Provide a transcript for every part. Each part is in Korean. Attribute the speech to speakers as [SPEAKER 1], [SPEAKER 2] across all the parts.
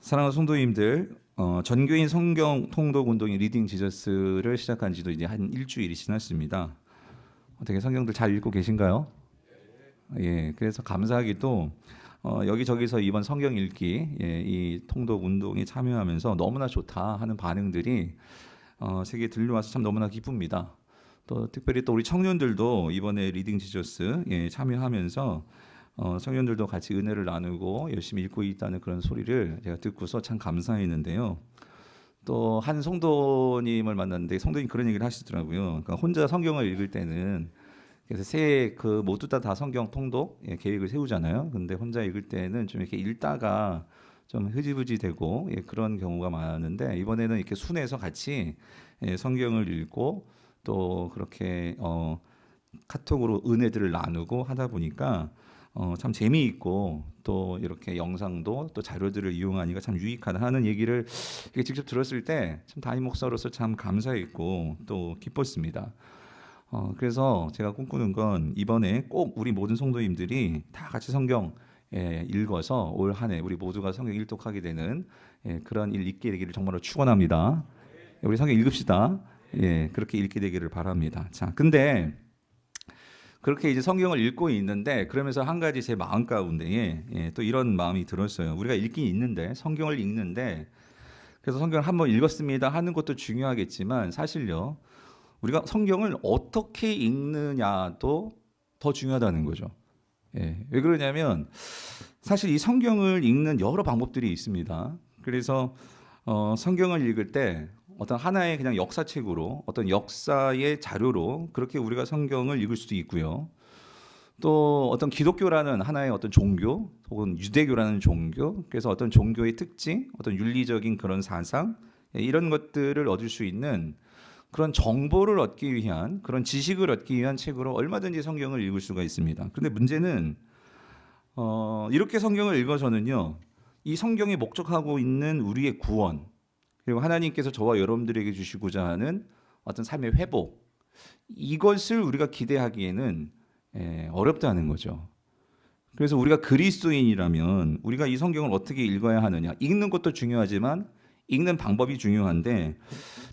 [SPEAKER 1] 사랑하는 성도님들, 전교인 성경 통독 운동인 리딩 지저스를 시작한 지도 이제 한 일주일이 지났습니다. 어떻게 성경들 잘 읽고 계신가요? 예, 그래서 감사하게도 여기저기서 이번 성경 읽기, 이 통독 운동에 참여하면서 너무나 좋다 하는 반응들이 제게 들려와서 참 너무나 기쁩니다. 또 특별히 또 우리 청년들도 이번에 리딩 지저스 참여하면서 청년들도 같이 은혜를 나누고 열심히 읽고 있다는 그런 소리를 제가 듣고서 참 감사했는데요. 또 한 성도님을 만났는데 성도님 그런 얘기를 하시더라고요. 그러니까 혼자 성경을 읽을 때는 그래서 새해 그 모두 다 성경 통독 계획을 세우잖아요. 근데 혼자 읽을 때는 좀 이렇게 읽다가 좀 흐지부지 되고 그런 경우가 많았는데 이번에는 이렇게 순해서 같이 성경을 읽고 또 그렇게 카톡으로 은혜들을 나누고 하다 보니까 참 재미있고 또 이렇게 영상도 또 자료들을 이용하니까 참 유익하다 하는 얘기를 직접 들었을 때 참 담임 목사로서 참 감사했고 또 기뻤습니다. 그래서 제가 꿈꾸는 건 이번에 꼭 우리 모든 성도님들이 다 같이 성경 읽어서 올 한 해 우리 모두가 성경 일독하게 되는 그런 일 있게 되기를 정말로 축원합니다. 우리 성경 읽읍시다. 그렇게 읽게 되기를 바랍니다. 자, 근데 그렇게 이제 성경을 읽고 있는데 그러면서 한 가지 제 마음 가운데에 또 이런 마음이 들었어요. 우리가 읽긴 읽는데 성경을 읽는데 그래서 성경을 한번 읽었습니다 하는 것도 중요하겠지만 사실요 우리가 성경을 어떻게 읽느냐도 더 중요하다는 거죠. 왜 그러냐면 사실 이 성경을 읽는 여러 방법들이 있습니다. 그래서 성경을 읽을 때 어떤 하나의 그냥 역사책으로 어떤 역사의 자료로 그렇게 우리가 성경을 읽을 수도 있고요. 또 어떤 기독교라는 하나의 어떤 종교 혹은 유대교라는 종교 그래서 어떤 종교의 특징 어떤 윤리적인 그런 사상 이런 것들을 얻을 수 있는 그런 정보를 얻기 위한 그런 지식을 얻기 위한 책으로 얼마든지 성경을 읽을 수가 있습니다. 그런데 문제는 이렇게 성경을 읽어서는요 이 성경이 목적하고 있는 우리의 구원 그리고 하나님께서 저와 여러분들에게 주시고자 하는 어떤 삶의 회복 이것을 우리가 기대하기에는 어렵다는 거죠. 그래서 우리가 그리스도인이라면 우리가 이 성경을 어떻게 읽어야 하느냐 읽는 것도 중요하지만 읽는 방법이 중요한데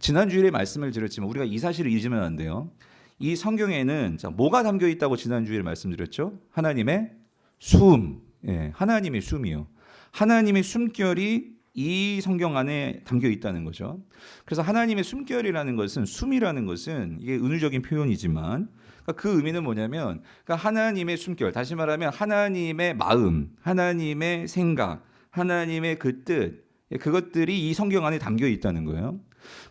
[SPEAKER 1] 지난 주일에 말씀을 드렸지만 우리가 이 사실을 잊으면 안 돼요. 이 성경에는 뭐가 담겨 있다고 지난 주일에 말씀드렸죠? 하나님의 숨, 하나님의 숨이요. 하나님의 숨결이 이 성경 안에 담겨 있다는 거죠. 그래서 하나님의 숨결이라는 것은 숨이라는 것은 이게 은유적인 표현이지만 그 의미는 뭐냐면 하나님의 숨결, 다시 말하면 하나님의 마음, 하나님의 생각, 하나님의 그 뜻, 그것들이 이 성경 안에 담겨 있다는 거예요.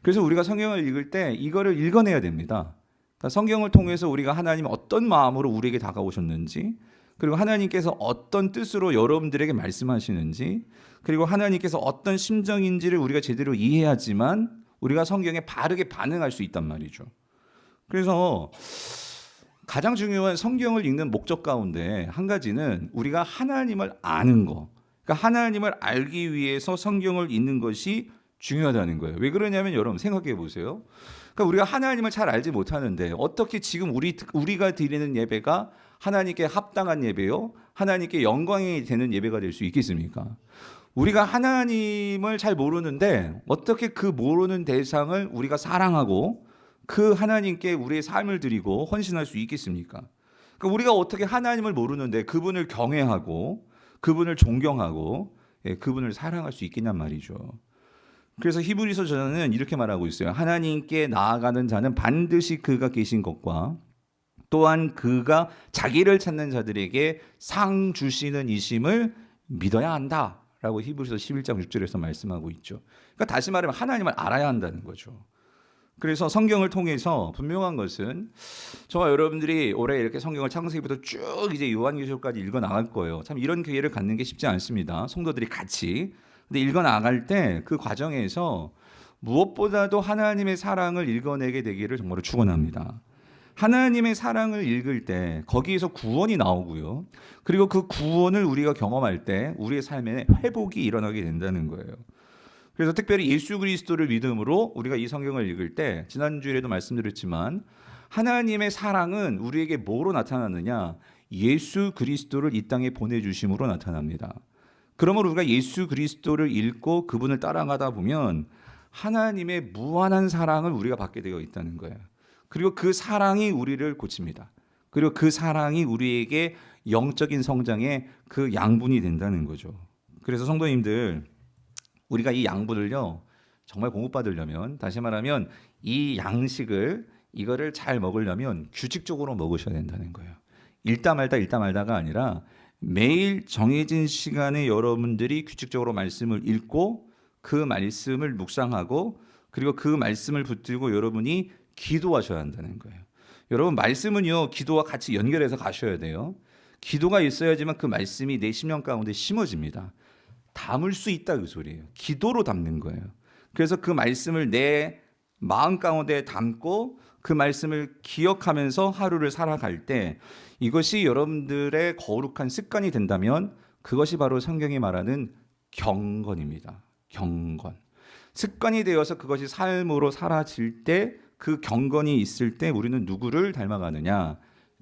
[SPEAKER 1] 그래서 우리가 성경을 읽을 때 이거를 읽어내야 됩니다. 그러니까 성경을 통해서 우리가 하나님 어떤 마음으로 우리에게 다가오셨는지 그리고 하나님께서 어떤 뜻으로 여러분들에게 말씀하시는지 그리고 하나님께서 어떤 심정인지를 우리가 제대로 이해하지만 우리가 성경에 바르게 반응할 수 있단 말이죠. 그래서 가장 중요한 성경을 읽는 목적 가운데 한 가지는 우리가 하나님을 아는 거 그러니까 하나님을 알기 위해서 성경을 읽는 것이 중요하다는 거예요. 왜 그러냐면 여러분 생각해 보세요. 그러니까 우리가 하나님을 잘 알지 못하는데 어떻게 지금 우리가 드리는 예배가 하나님께 합당한 예배요? 하나님께 영광이 되는 예배가 될 수 있겠습니까? 우리가 하나님을 잘 모르는데 어떻게 그 모르는 대상을 우리가 사랑하고 그 하나님께 우리의 삶을 드리고 헌신할 수 있겠습니까? 그러니까 우리가 어떻게 하나님을 모르는데 그분을 경외하고 그분을 존경하고 그분을 사랑할 수 있겠냔 말이죠. 그래서 히브리서 저자는 이렇게 말하고 있어요. 하나님께 나아가는 자는 반드시 그가 계신 것과 또한 그가 자기를 찾는 자들에게 상 주시는 이심을 믿어야 한다라고 히브리서 11장 6절에서 말씀하고 있죠. 그러니까 다시 말하면 하나님을 알아야 한다는 거죠. 그래서 성경을 통해서 분명한 것은 저와 여러분들이 올해 이렇게 성경을 창세기부터 쭉 이제 요한계시록까지 읽어 나갈 거예요. 참 이런 기회를 갖는 게 쉽지 않습니다. 성도들이 같이. 근데 읽어 나갈 때 그 과정에서 무엇보다도 하나님의 사랑을 읽어내게 되기를 정말로 축원합니다. 하나님의 사랑을 읽을 때 거기에서 구원이 나오고요. 그리고 그 구원을 우리가 경험할 때 우리의 삶에 회복이 일어나게 된다는 거예요. 그래서 특별히 예수 그리스도를 믿음으로 우리가 이 성경을 읽을 때 지난주에도 말씀드렸지만 하나님의 사랑은 우리에게 뭐로 나타나느냐? 예수 그리스도를 이 땅에 보내주심으로 나타납니다. 그러므로 우리가 예수 그리스도를 읽고 그분을 따라가다 보면 하나님의 무한한 사랑을 우리가 받게 되어 있다는 거예요. 그리고 그 사랑이 우리를 고칩니다. 그리고 그 사랑이 우리에게 영적인 성장의 그 양분이 된다는 거죠. 그래서 성도님들, 우리가 이 양분을요 정말 공급받으려면, 다시 말하면 이 양식을, 이거를 잘 먹으려면 규칙적으로 먹으셔야 된다는 거예요. 읽다 말다가 아니라 매일 정해진 시간에 여러분들이 규칙적으로 말씀을 읽고 그 말씀을 묵상하고 그리고 그 말씀을 붙들고 여러분이 기도하셔야 한다는 거예요. 여러분, 말씀은요 기도와 같이 연결해서 가셔야 돼요. 기도가 있어야지만 그 말씀이 내 심령 가운데 심어집니다. 담을 수 있다, 그 소리예요. 기도로 담는 거예요. 그래서 그 말씀을 내 마음 가운데 담고 그 말씀을 기억하면서 하루를 살아갈 때 이것이 여러분들의 거룩한 습관이 된다면 그것이 바로 성경이 말하는 경건입니다. 경건. 습관이 되어서 그것이 삶으로 사라질 때, 그 경건이 있을 때 우리는 누구를 닮아가느냐?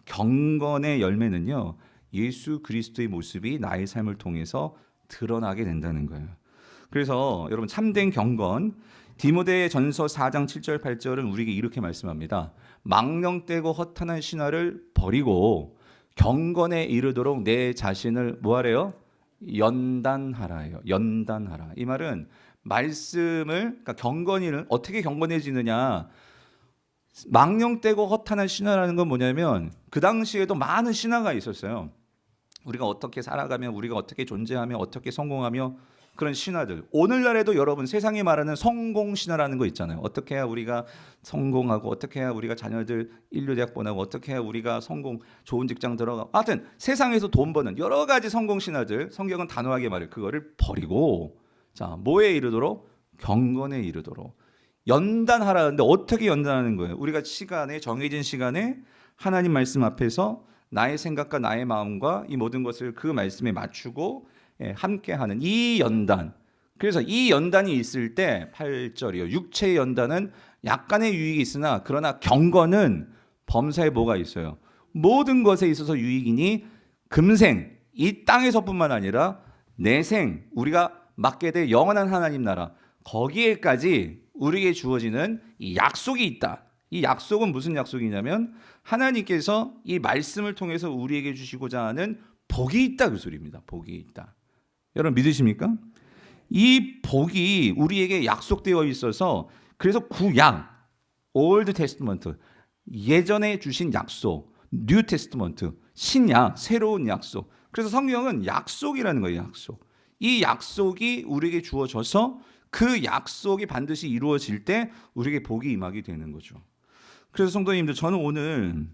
[SPEAKER 1] 경건의 열매는요, 예수 그리스도의 모습이 나의 삶을 통해서 드러나게 된다는 거예요. 그래서 여러분, 참된 경건, 디모데전서 4장 7절 8절은 우리에게 이렇게 말씀합니다. 망령되고 허탄한 신화를 버리고 경건에 이르도록 내 자신을 뭐하래요? 연단하라예요. 연단하라. 이 말은 말씀을, 그러니까 경건이는 어떻게 경건해지느냐? 망령되고 허탄한 신화라는 건 뭐냐면 그 당시에도 많은 신화가 있었어요. 우리가 어떻게 살아가며, 우리가 어떻게 존재하며, 어떻게 성공하며, 그런 신화들. 오늘날에도 여러분, 세상이 말하는 성공 신화라는 거 있잖아요. 어떻게 해야 우리가 성공하고, 어떻게 해야 우리가 자녀들 인류대학 보내고, 어떻게 해야 우리가 성공, 좋은 직장 들어가고, 하여튼 세상에서 돈 버는 여러 가지 성공 신화들, 성경은 단호하게 말해요. 그거를 버리고, 자, 뭐에 이르도록? 경건에 이르도록 연단하라는데, 어떻게 연단하는 거예요? 우리가 시간에, 정해진 시간에 하나님 말씀 앞에서 나의 생각과 나의 마음과 이 모든 것을 그 말씀에 맞추고 함께하는 이 연단. 그래서 이 연단이 있을 때 8절이요. 육체의 연단은 약간의 유익이 있으나 그러나 경건은 범사에 뭐가 있어요? 모든 것에 있어서 유익이니 금생, 이 땅에서뿐만 아니라 내생, 우리가 맡게 될 영원한 하나님 나라, 거기에까지 우리에게 주어지는 이 약속이 있다. 이 약속은 무슨 약속이냐면 하나님께서 이 말씀을 통해서 우리에게 주시고자 하는 복이 있다, 그 소리입니다. 복이 있다. 여러분 믿으십니까? 이 복이 우리에게 약속되어 있어서, 그래서 구약, 올드 테스트먼트, 예전에 주신 약속, 뉴 테스트먼트, 신약, 새로운 약속. 그래서 성경은 약속이라는 거예요. 약속. 이 약속이 우리에게 주어져서 그 약속이 반드시 이루어질 때 우리에게 복이 임하게 되는 거죠. 그래서 성도님들, 저는 오늘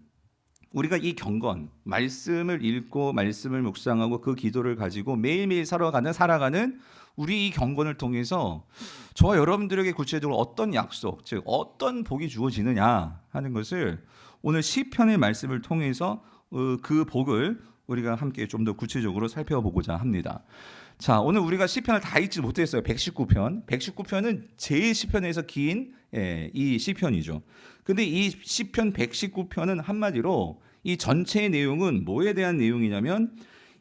[SPEAKER 1] 우리가 이 경건, 말씀을 읽고 말씀을 묵상하고 그 기도를 가지고 매일매일 살아가는 우리 이 경건을 통해서 저와 여러분들에게 구체적으로 어떤 약속, 즉 어떤 복이 주어지느냐 하는 것을 오늘 시편의 말씀을 통해서 그 복을 우리가 함께 좀 더 구체적으로 살펴보고자 합니다. 자, 오늘 우리가 시편을 다 읽지 못했어요. 119편. 119편은 제일 시편에서 긴 이 시편이죠. 근데 이 시편 119편은 한마디로 이 전체의 내용은 뭐에 대한 내용이냐면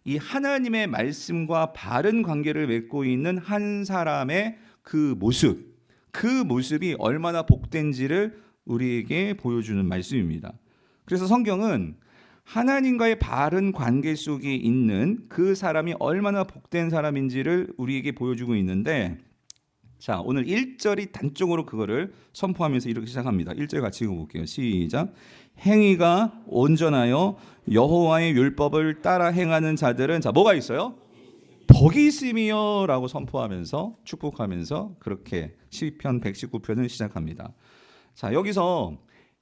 [SPEAKER 1] 이 하나님의 말씀과 바른 관계를 맺고 있는 한 사람의 그 모습, 그 모습이 얼마나 복된지를 우리에게 보여주는 말씀입니다. 그래서 성경은 하나님과의 바른 관계 속에 있는 그 사람이 얼마나 복된 사람인지를 우리에게 보여주고 있는데, 자, 오늘 1절이 단적으로 그거를 선포하면서 이렇게 시작합니다. 1절 같이 읽어볼게요. 시작. 행위가 온전하여 여호와의 율법을 따라 행하는 자들은, 자, 뭐가 있어요? 복이 있으며 라고 선포하면서, 축복하면서 그렇게 시편 119편을 시작합니다. 자, 여기서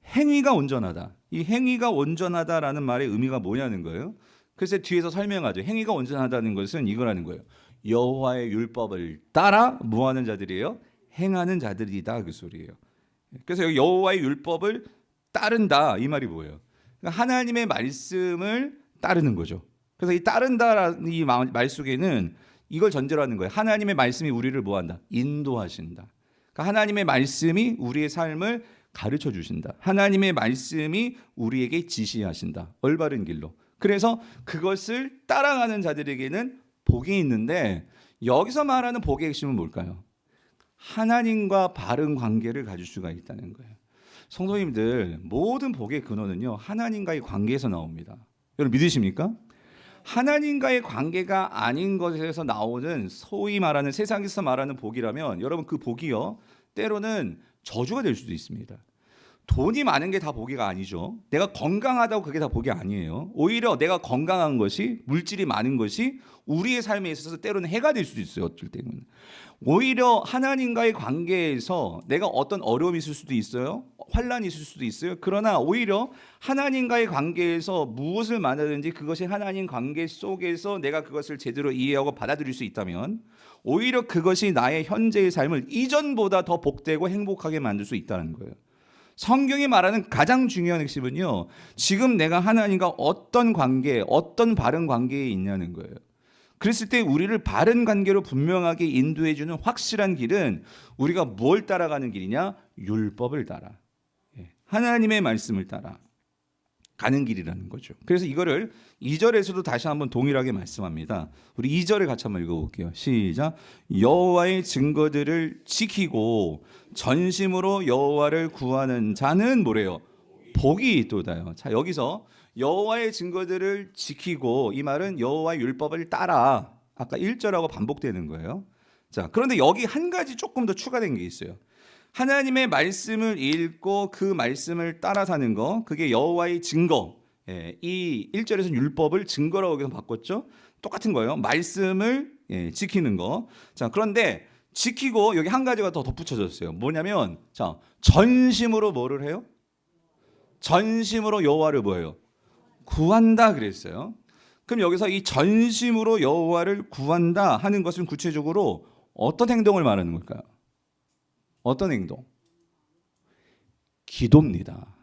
[SPEAKER 1] 행위가 온전하다. 이 행위가 온전하다라는 말의 의미가 뭐냐는 거예요. 그래서 뒤에서 설명하죠. 행위가 온전하다는 것은 이거라는 거예요. 여호와의 율법을 따라 뭐하는 자들이에요? 행하는 자들이다, 그 소리예요. 그래서 여기 여호와의 율법을 따른다, 이 말이 뭐예요? 그러니까 하나님의 말씀을 따르는 거죠. 그래서 이 따른다라는 이 말 속에는 이걸 전제로 하는 거예요. 하나님의 말씀이 우리를 뭐한다? 인도하신다. 그러니까 하나님의 말씀이 우리의 삶을 가르쳐 주신다. 하나님의 말씀이 우리에게 지시하신다. 올바른 길로. 그래서 그것을 따라가는 자들에게는 복이 있는데 여기서 말하는 복의 핵심은 뭘까요? 하나님과 바른 관계를 가질 수가 있다는 거예요. 성도님들, 모든 복의 근원은요, 하나님과의 관계에서 나옵니다. 여러분 믿으십니까? 하나님과의 관계가 아닌 것에서 나오는 소위 말하는 세상에서 말하는 복이라면 여러분 그 복이요, 때로는 저주가 될 수도 있습니다. 돈이 많은 게 다 복이 아니죠. 내가 건강하다고 그게 다 복이 아니에요. 오히려 내가 건강한 것이, 물질이 많은 것이 우리의 삶에 있어서 때로는 해가 될 수도 있어요. 어쩔 때는. 오히려 하나님과의 관계에서 내가 어떤 어려움이 있을 수도 있어요. 환란이 있을 수도 있어요. 그러나 오히려 하나님과의 관계에서 무엇을 만나든지 그것이 하나님 관계 속에서 내가 그것을 제대로 이해하고 받아들일 수 있다면 오히려 그것이 나의 현재의 삶을 이전보다 더 복되고 행복하게 만들 수 있다는 거예요. 성경이 말하는 가장 중요한 핵심은요, 지금 내가 하나님과 어떤 관계, 어떤 바른 관계에 있냐는 거예요. 그랬을 때 우리를 바른 관계로 분명하게 인도해주는 확실한 길은 우리가 뭘 따라가는 길이냐? 율법을 따라, 하나님의 말씀을 따라 가는 길이라는 거죠. 그래서 이거를 2절에서도 다시 한번 동일하게 말씀합니다. 우리 2절을 같이 한번 읽어볼게요. 시작. 여호와의 증거들을 지키고 전심으로 여호와를 구하는 자는 뭐래요? 복이 있도다요. 자, 여기서 여호와의 증거들을 지키고, 이 말은 여호와의 율법을 따라, 아까 1절하고 반복되는 거예요. 자, 그런데 여기 한 가지 조금 더 추가된 게 있어요. 하나님의 말씀을 읽고 그 말씀을 따라 사는 거, 그게 여호와의 증거. 이 1절에서 율법을 증거라고 여기서 바꿨죠. 똑같은 거예요. 말씀을 지키는 거. 자, 그런데 지키고 여기 한 가지가 더 덧붙여졌어요. 뭐냐면, 자, 전심으로 뭐를 해요? 전심으로 여호와를 뭐예요? 구한다 그랬어요. 그럼 여기서 이 전심으로 여호와를 구한다 하는 것은 구체적으로 어떤 행동을 말하는 걸까요? 어떤 행동? 기도입니다.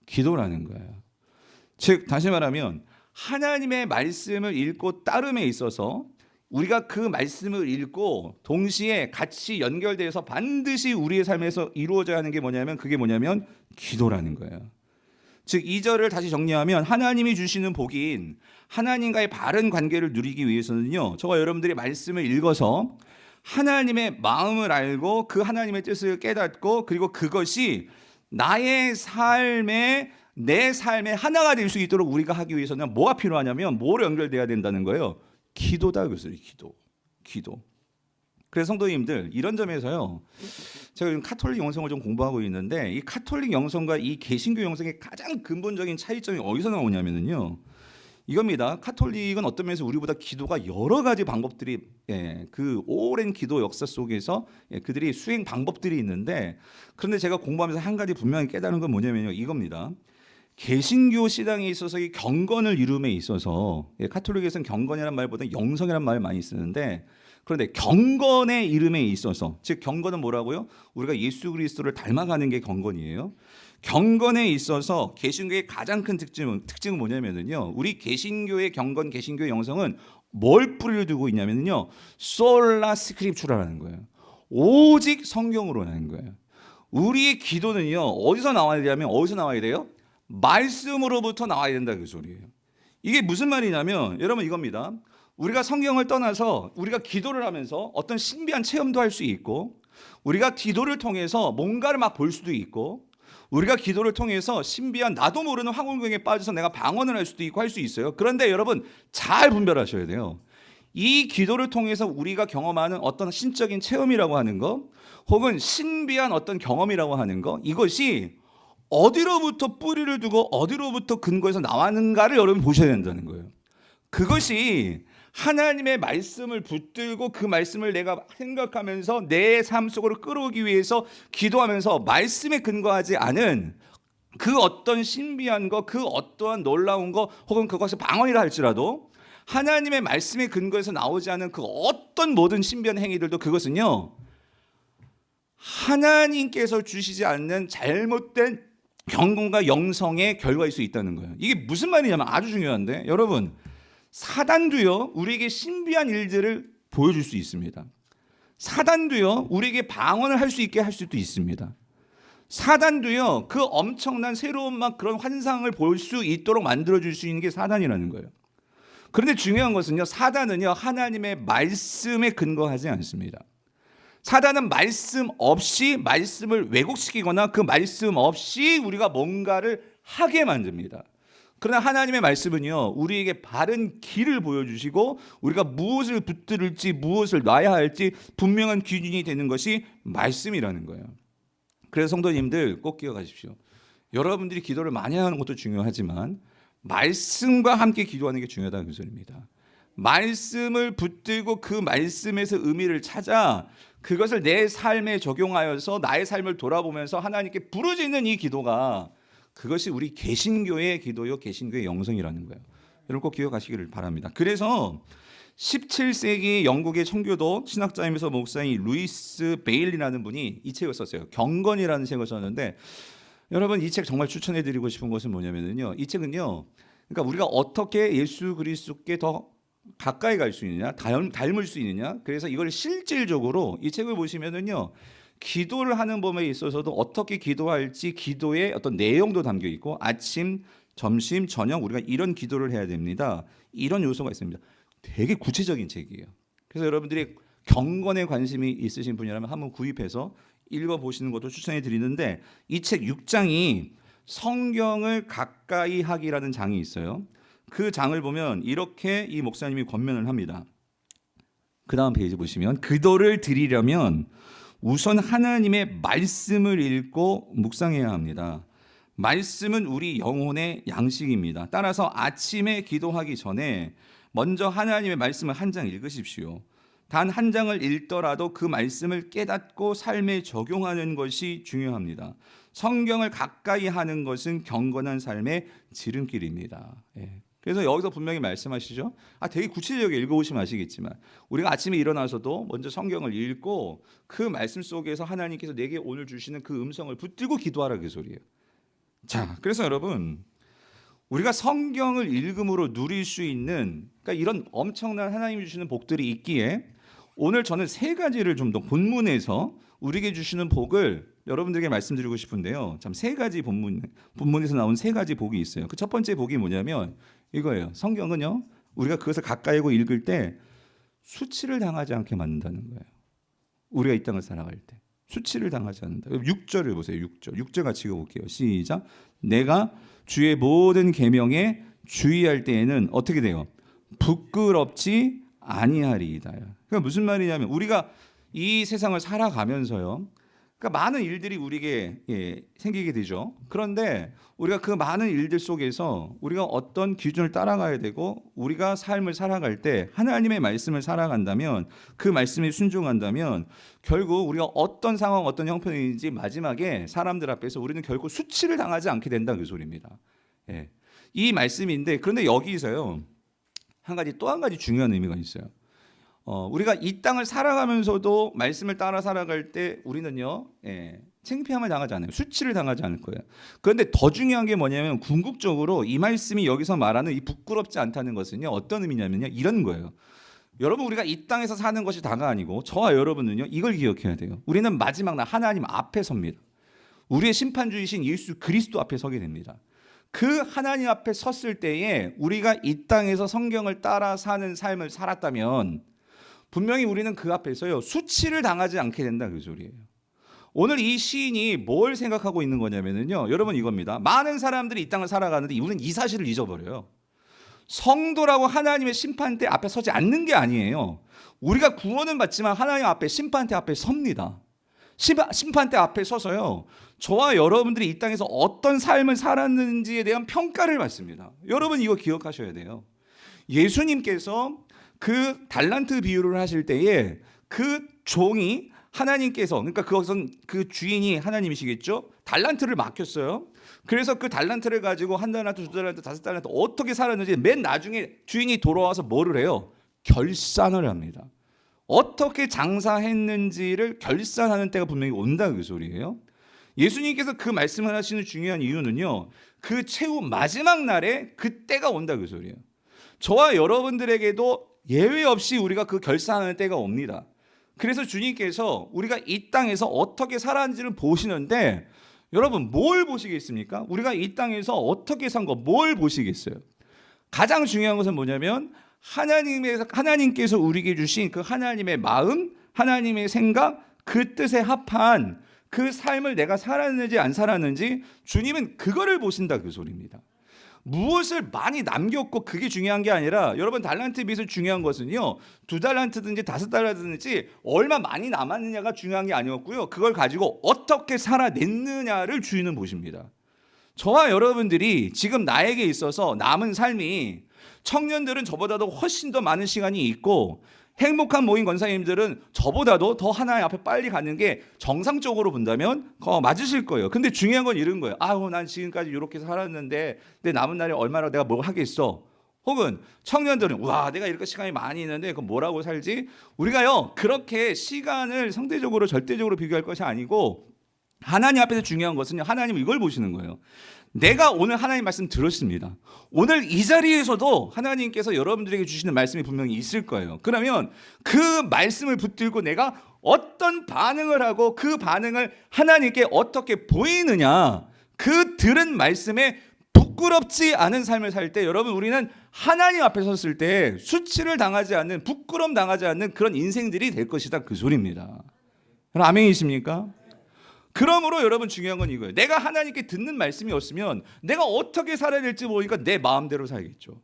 [SPEAKER 1] 기도라는 거예요. 즉 다시 말하면 하나님의 말씀을 읽고 따름에 있어서 우리가 그 말씀을 읽고 동시에 같이 연결돼서 반드시 우리의 삶에서 이루어져야 하는 게 뭐냐면, 그게 뭐냐면 기도라는 거예요. 즉 2절을 다시 정리하면 하나님이 주시는 복인 하나님과의 바른 관계를 누리기 위해서는요, 저와 여러분들이 말씀을 읽어서 하나님의 마음을 알고 그 하나님의 뜻을 깨닫고, 그리고 그것이 나의 삶에, 내 삶의 하나가 될 수 있도록 우리가 하기 위해서는 뭐가 필요하냐면, 뭐로 연결돼야 된다는 거예요? 기도다. 그래서 기도. 그래서 성도님들, 이런 점에서요, 제가 지금 카톨릭 영성을 좀 공부하고 있는데, 이 카톨릭 영성과 이 개신교 영성의 가장 근본적인 차이점이 어디서 나오냐면요, 이겁니다. 카톨릭은 어떤 면에서 우리보다 기도가 여러 가지 방법들이, 그 오랜 기도 역사 속에서 그들이 수행 방법들이 있는데, 그런데 제가 공부하면서 한 가지 분명히 깨달은 건 뭐냐면요, 이겁니다. 개신교 신앙에 있어서 이 경건을 이룸에 있어서, 카톨릭에서는 경건이라는 말보다 영성이라는 말을 많이 쓰는데, 그런데 경건의 이름에 있어서, 즉 경건은 뭐라고요? 우리가 예수 그리스도를 닮아가는 게 경건이에요. 경건에 있어서 개신교의 가장 큰 특징은 뭐냐면요, 우리 개신교의 경건, 개신교의 영성은 뭘 뿌리를 두고 있냐면요, 솔라 스크립추라는 거예요. 오직 성경으로라는 거예요. 우리의 기도는요, 어디서 나와야 되냐면, 어디서 나와야 돼요? 말씀으로부터 나와야 된다, 그 소리예요. 이게 무슨 말이냐면, 여러분 이겁니다. 우리가 성경을 떠나서 우리가 기도를 하면서 어떤 신비한 체험도 할 수 있고, 우리가 기도를 통해서 뭔가를 막 볼 수도 있고, 우리가 기도를 통해서 신비한 나도 모르는 황홀경에 빠져서 내가 방언을 할 수도 있고 할 수 있어요. 그런데 여러분 잘 분별하셔야 돼요. 이 기도를 통해서 우리가 경험하는 어떤 신적인 체험이라고 하는 거, 혹은 신비한 어떤 경험이라고 하는 거, 이것이 어디로부터 뿌리를 두고 어디로부터 근거해서 나왔는가를 여러분 보셔야 된다는 거예요. 그것이 하나님의 말씀을 붙들고 그 말씀을 내가 생각하면서 내 삶 속으로 끌어오기 위해서 기도하면서 말씀에 근거하지 않은 그 어떤 신비한 거, 그 어떠한 놀라운 거, 혹은 그것이 방언이라 할지라도 하나님의 말씀에 근거해서 나오지 않은 그 어떤 모든 신비한 행위들도, 그것은요, 하나님께서 주시지 않는 잘못된 경건과 영성의 결과일 수 있다는 거예요. 이게 무슨 말이냐면 아주 중요한데, 여러분 사단도요 우리에게 신비한 일들을 보여줄 수 있습니다. 사단도요 우리에게 방언을 할 수 있게 할 수도 있습니다. 사단도요 그 엄청난 새로운 막 그런 환상을 볼 수 있도록 만들어줄 수 있는 게 사단이라는 거예요. 그런데 중요한 것은요, 사단은요 하나님의 말씀에 근거하지 않습니다. 사단은 말씀 없이 말씀을 왜곡시키거나 그 말씀 없이 우리가 뭔가를 하게 만듭니다. 그러나 하나님의 말씀은요 우리에게 바른 길을 보여주시고 우리가 무엇을 붙들을지 무엇을 놔야 할지 분명한 기준이 되는 것이 말씀이라는 거예요. 그래서 성도님들 꼭 기억하십시오. 여러분들이 기도를 많이 하는 것도 중요하지만 말씀과 함께 기도하는 게 중요하다는 그 소리입니다. 말씀을 붙들고 그 말씀에서 의미를 찾아 그것을 내 삶에 적용하여서 나의 삶을 돌아보면서 하나님께 부르짖는 이 기도가, 그것이 우리 개신교의 기도요, 개신교의 영성이라는 거예요. 여러분 꼭 기억하시기를 바랍니다. 그래서 17세기 영국의 청교도 신학자이면서 목사인 루이스 베일리라는 분이 이 책을 썼어요. 경건이라는 책을 썼는데, 여러분 이 책 정말 추천해드리고 싶은 것은 뭐냐면요, 이 책은요, 그러니까 우리가 어떻게 예수 그리스도께 더 가까이 갈 수 있느냐, 닮을 수 있느냐, 그래서 이걸 실질적으로 이 책을 보시면은요, 기도를 하는 법에 있어서도 어떻게 기도할지 기도의 어떤 내용도 담겨 있고, 아침, 점심, 저녁 우리가 이런 기도를 해야 됩니다, 이런 요소가 있습니다. 되게 구체적인 책이에요. 그래서 여러분들이 경건에 관심이 있으신 분이라면 한번 구입해서 읽어보시는 것도 추천해 드리는데, 이 책 6장이 성경을 가까이 하기라는 장이 있어요. 그 장을 보면 이렇게 이 목사님이 권면을 합니다. 그 다음 페이지 보시면, 기도를 드리려면 우선 하나님의 말씀을 읽고 묵상해야 합니다. 말씀은 우리 영혼의 양식입니다. 따라서 아침에 기도하기 전에 먼저 하나님의 말씀을 한 장 읽으십시오. 단 한 장을 읽더라도 그 말씀을 깨닫고 삶에 적용하는 것이 중요합니다. 성경을 가까이 하는 것은 경건한 삶의 지름길입니다. 그래서 여기서 분명히 말씀하시죠. 되게 구체적이게 읽어보시면 아시겠지만, 우리가 아침에 일어나서도 먼저 성경을 읽고 그 말씀 속에서 하나님께서 내게 오늘 주시는 그 음성을 붙들고 기도하라, 그 소리예요. 자, 그래서 여러분, 우리가 성경을 읽음으로 누릴 수 있는, 그러니까 이런 엄청난 하나님이 주시는 복들이 있기에, 오늘 저는 세 가지를 좀 더 본문에서 우리에게 주시는 복을 여러분들에게 말씀드리고 싶은데요. 참 세 가지 본문에서 나온 세 가지 복이 있어요. 그 첫 번째 복이 뭐냐면 이거예요. 성경은요, 우리가 그것을 가까이 하고 읽을 때 수치를 당하지 않게 만든다는 거예요. 우리가 이 땅을 살아갈 때 수치를 당하지 않는다. 6절을 보세요. 6절 같이 읽어볼게요. 시작. 내가 주의 모든 계명에 주의할 때에는 어떻게 돼요? 부끄럽지 아니하리이다. 그러니까 무슨 말이냐면, 우리가 이 세상을 살아가면서요, 그러니까 많은 일들이 우리에게 생기게 되죠. 그런데 우리가 그 많은 일들 속에서 우리가 어떤 기준을 따라가야 되고, 우리가 삶을 살아갈 때 하나님의 말씀을 살아간다면, 그 말씀에 순종한다면 결국 우리가 어떤 상황, 어떤 형편인지 마지막에 사람들 앞에서 우리는 결국 수치를 당하지 않게 된다, 그 소리입니다. 이 말씀인데, 그런데 여기서요 또 한 가지 중요한 의미가 있어요. 우리가 이 땅을 살아가면서도 말씀을 따라 살아갈 때 우리는요, 창피함을 당하지 않아요. 수치를 당하지 않을 거예요. 그런데 더 중요한 게 뭐냐면, 궁극적으로 이 말씀이 여기서 말하는 이 부끄럽지 않다는 것은요, 어떤 의미냐면요, 이런 거예요. 여러분, 우리가 이 땅에서 사는 것이 다가 아니고, 저와 여러분은요, 이걸 기억해야 돼요. 우리는 마지막 날 하나님 앞에 섭니다. 우리의 심판주이신 예수 그리스도 앞에 서게 됩니다. 그 하나님 앞에 섰을 때에 우리가 이 땅에서 성경을 따라 사는 삶을 살았다면 분명히 우리는 그 앞에서요, 수치를 당하지 않게 된다, 그 소리예요. 오늘 이 시인이 뭘 생각하고 있는 거냐면요, 여러분 이겁니다. 많은 사람들이 이 땅을 살아가는데 우리는 이 사실을 잊어버려요. 성도라고 하나님의 심판대 앞에 서지 않는 게 아니에요. 우리가 구원은 받지만 하나님 앞에, 심판대 앞에 섭니다. 심판대 앞에 서서요, 저와 여러분들이 이 땅에서 어떤 삶을 살았는지에 대한 평가를 받습니다. 여러분 이거 기억하셔야 돼요. 예수님께서 그 달란트 비유를 하실 때에 그 종이 하나님께서, 그러니까 그것은 그 주인이 하나님이시겠죠, 달란트를 맡겼어요. 그래서 그 달란트를 가지고 한 달란트, 두 달란트, 다섯 달란트 어떻게 살았는지 맨 나중에 주인이 돌아와서 뭐를 해요? 결산을 합니다. 어떻게 장사했는지를 결산하는 때가 분명히 온다, 그 소리예요. 예수님께서 그 말씀을 하시는 중요한 이유는요, 그 최후 마지막 날에 그 때가 온다, 그 소리예요. 저와 여러분들에게도 예외 없이 우리가 그 결산하는 때가 옵니다. 그래서 주님께서 우리가 이 땅에서 어떻게 살았는지를 보시는데, 여러분 뭘 보시겠습니까? 우리가 이 땅에서 어떻게 산 거 뭘 보시겠어요? 가장 중요한 것은 뭐냐면 하나님께서 우리에게 주신 그 하나님의 마음, 하나님의 생각, 그 뜻에 합한 그 삶을 내가 살았는지 안 살았는지 주님은 그거를 보신다, 그 소리입니다. 무엇을 많이 남겼고 그게 중요한 게 아니라, 여러분 달란트 빚을 중요한 것은요 2달란트든지 5달란트든지 얼마 많이 남았느냐가 중요한 게 아니었고요, 그걸 가지고 어떻게 살아냈느냐를 주인은 보십니다. 저와 여러분들이 지금 나에게 있어서 남은 삶이, 청년들은 저보다도 훨씬 더 많은 시간이 있고 행복한 모임 권사님들은 저보다도 더 하나님 앞에 빨리 가는 게 정상적으로 본다면 맞으실 거예요. 근데 중요한 건 이런 거예요. 아우, 난 지금까지 이렇게 살았는데 내 남은 날에 얼마나 내가 뭘 하겠어. 혹은 청년들은 와, 내가 이렇게 시간이 많이 있는데 그럼 뭐라고 살지. 우리가요 그렇게 시간을 상대적으로 절대적으로 비교할 것이 아니고, 하나님 앞에서 중요한 것은요, 하나님은 이걸 보시는 거예요. 내가 오늘 하나님 말씀 들었습니다. 오늘 이 자리에서도 하나님께서 여러분들에게 주시는 말씀이 분명히 있을 거예요. 그러면 그 말씀을 붙들고 내가 어떤 반응을 하고 그 반응을 하나님께 어떻게 보이느냐, 그 들은 말씀에 부끄럽지 않은 삶을 살 때, 여러분 우리는 하나님 앞에 섰을 때 수치를 당하지 않는, 부끄럼 당하지 않는 그런 인생들이 될 것이다, 그 소리입니다. 아멘이십니까? 그러므로 여러분 중요한 건 이거예요. 내가 하나님께 듣는 말씀이 없으면 내가 어떻게 살아야 될지 모르니까 내 마음대로 살겠죠.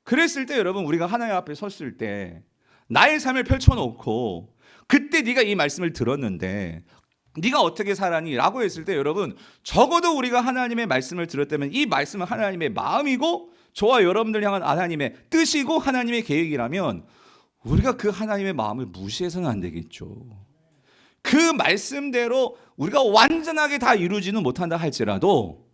[SPEAKER 1] 그랬을 때 여러분, 우리가 하나님 앞에 섰을 때 나의 삶을 펼쳐놓고 그때 네가 이 말씀을 들었는데 네가 어떻게 살았니? 라고 했을 때 여러분, 적어도 우리가 하나님의 말씀을 들었다면 이 말씀은 하나님의 마음이고 저와 여러분들 향한 하나님의 뜻이고 하나님의 계획이라면 우리가 그 하나님의 마음을 무시해서는 안 되겠죠. 그 말씀대로 우리가 완전하게 다 이루지는 못한다 할지라도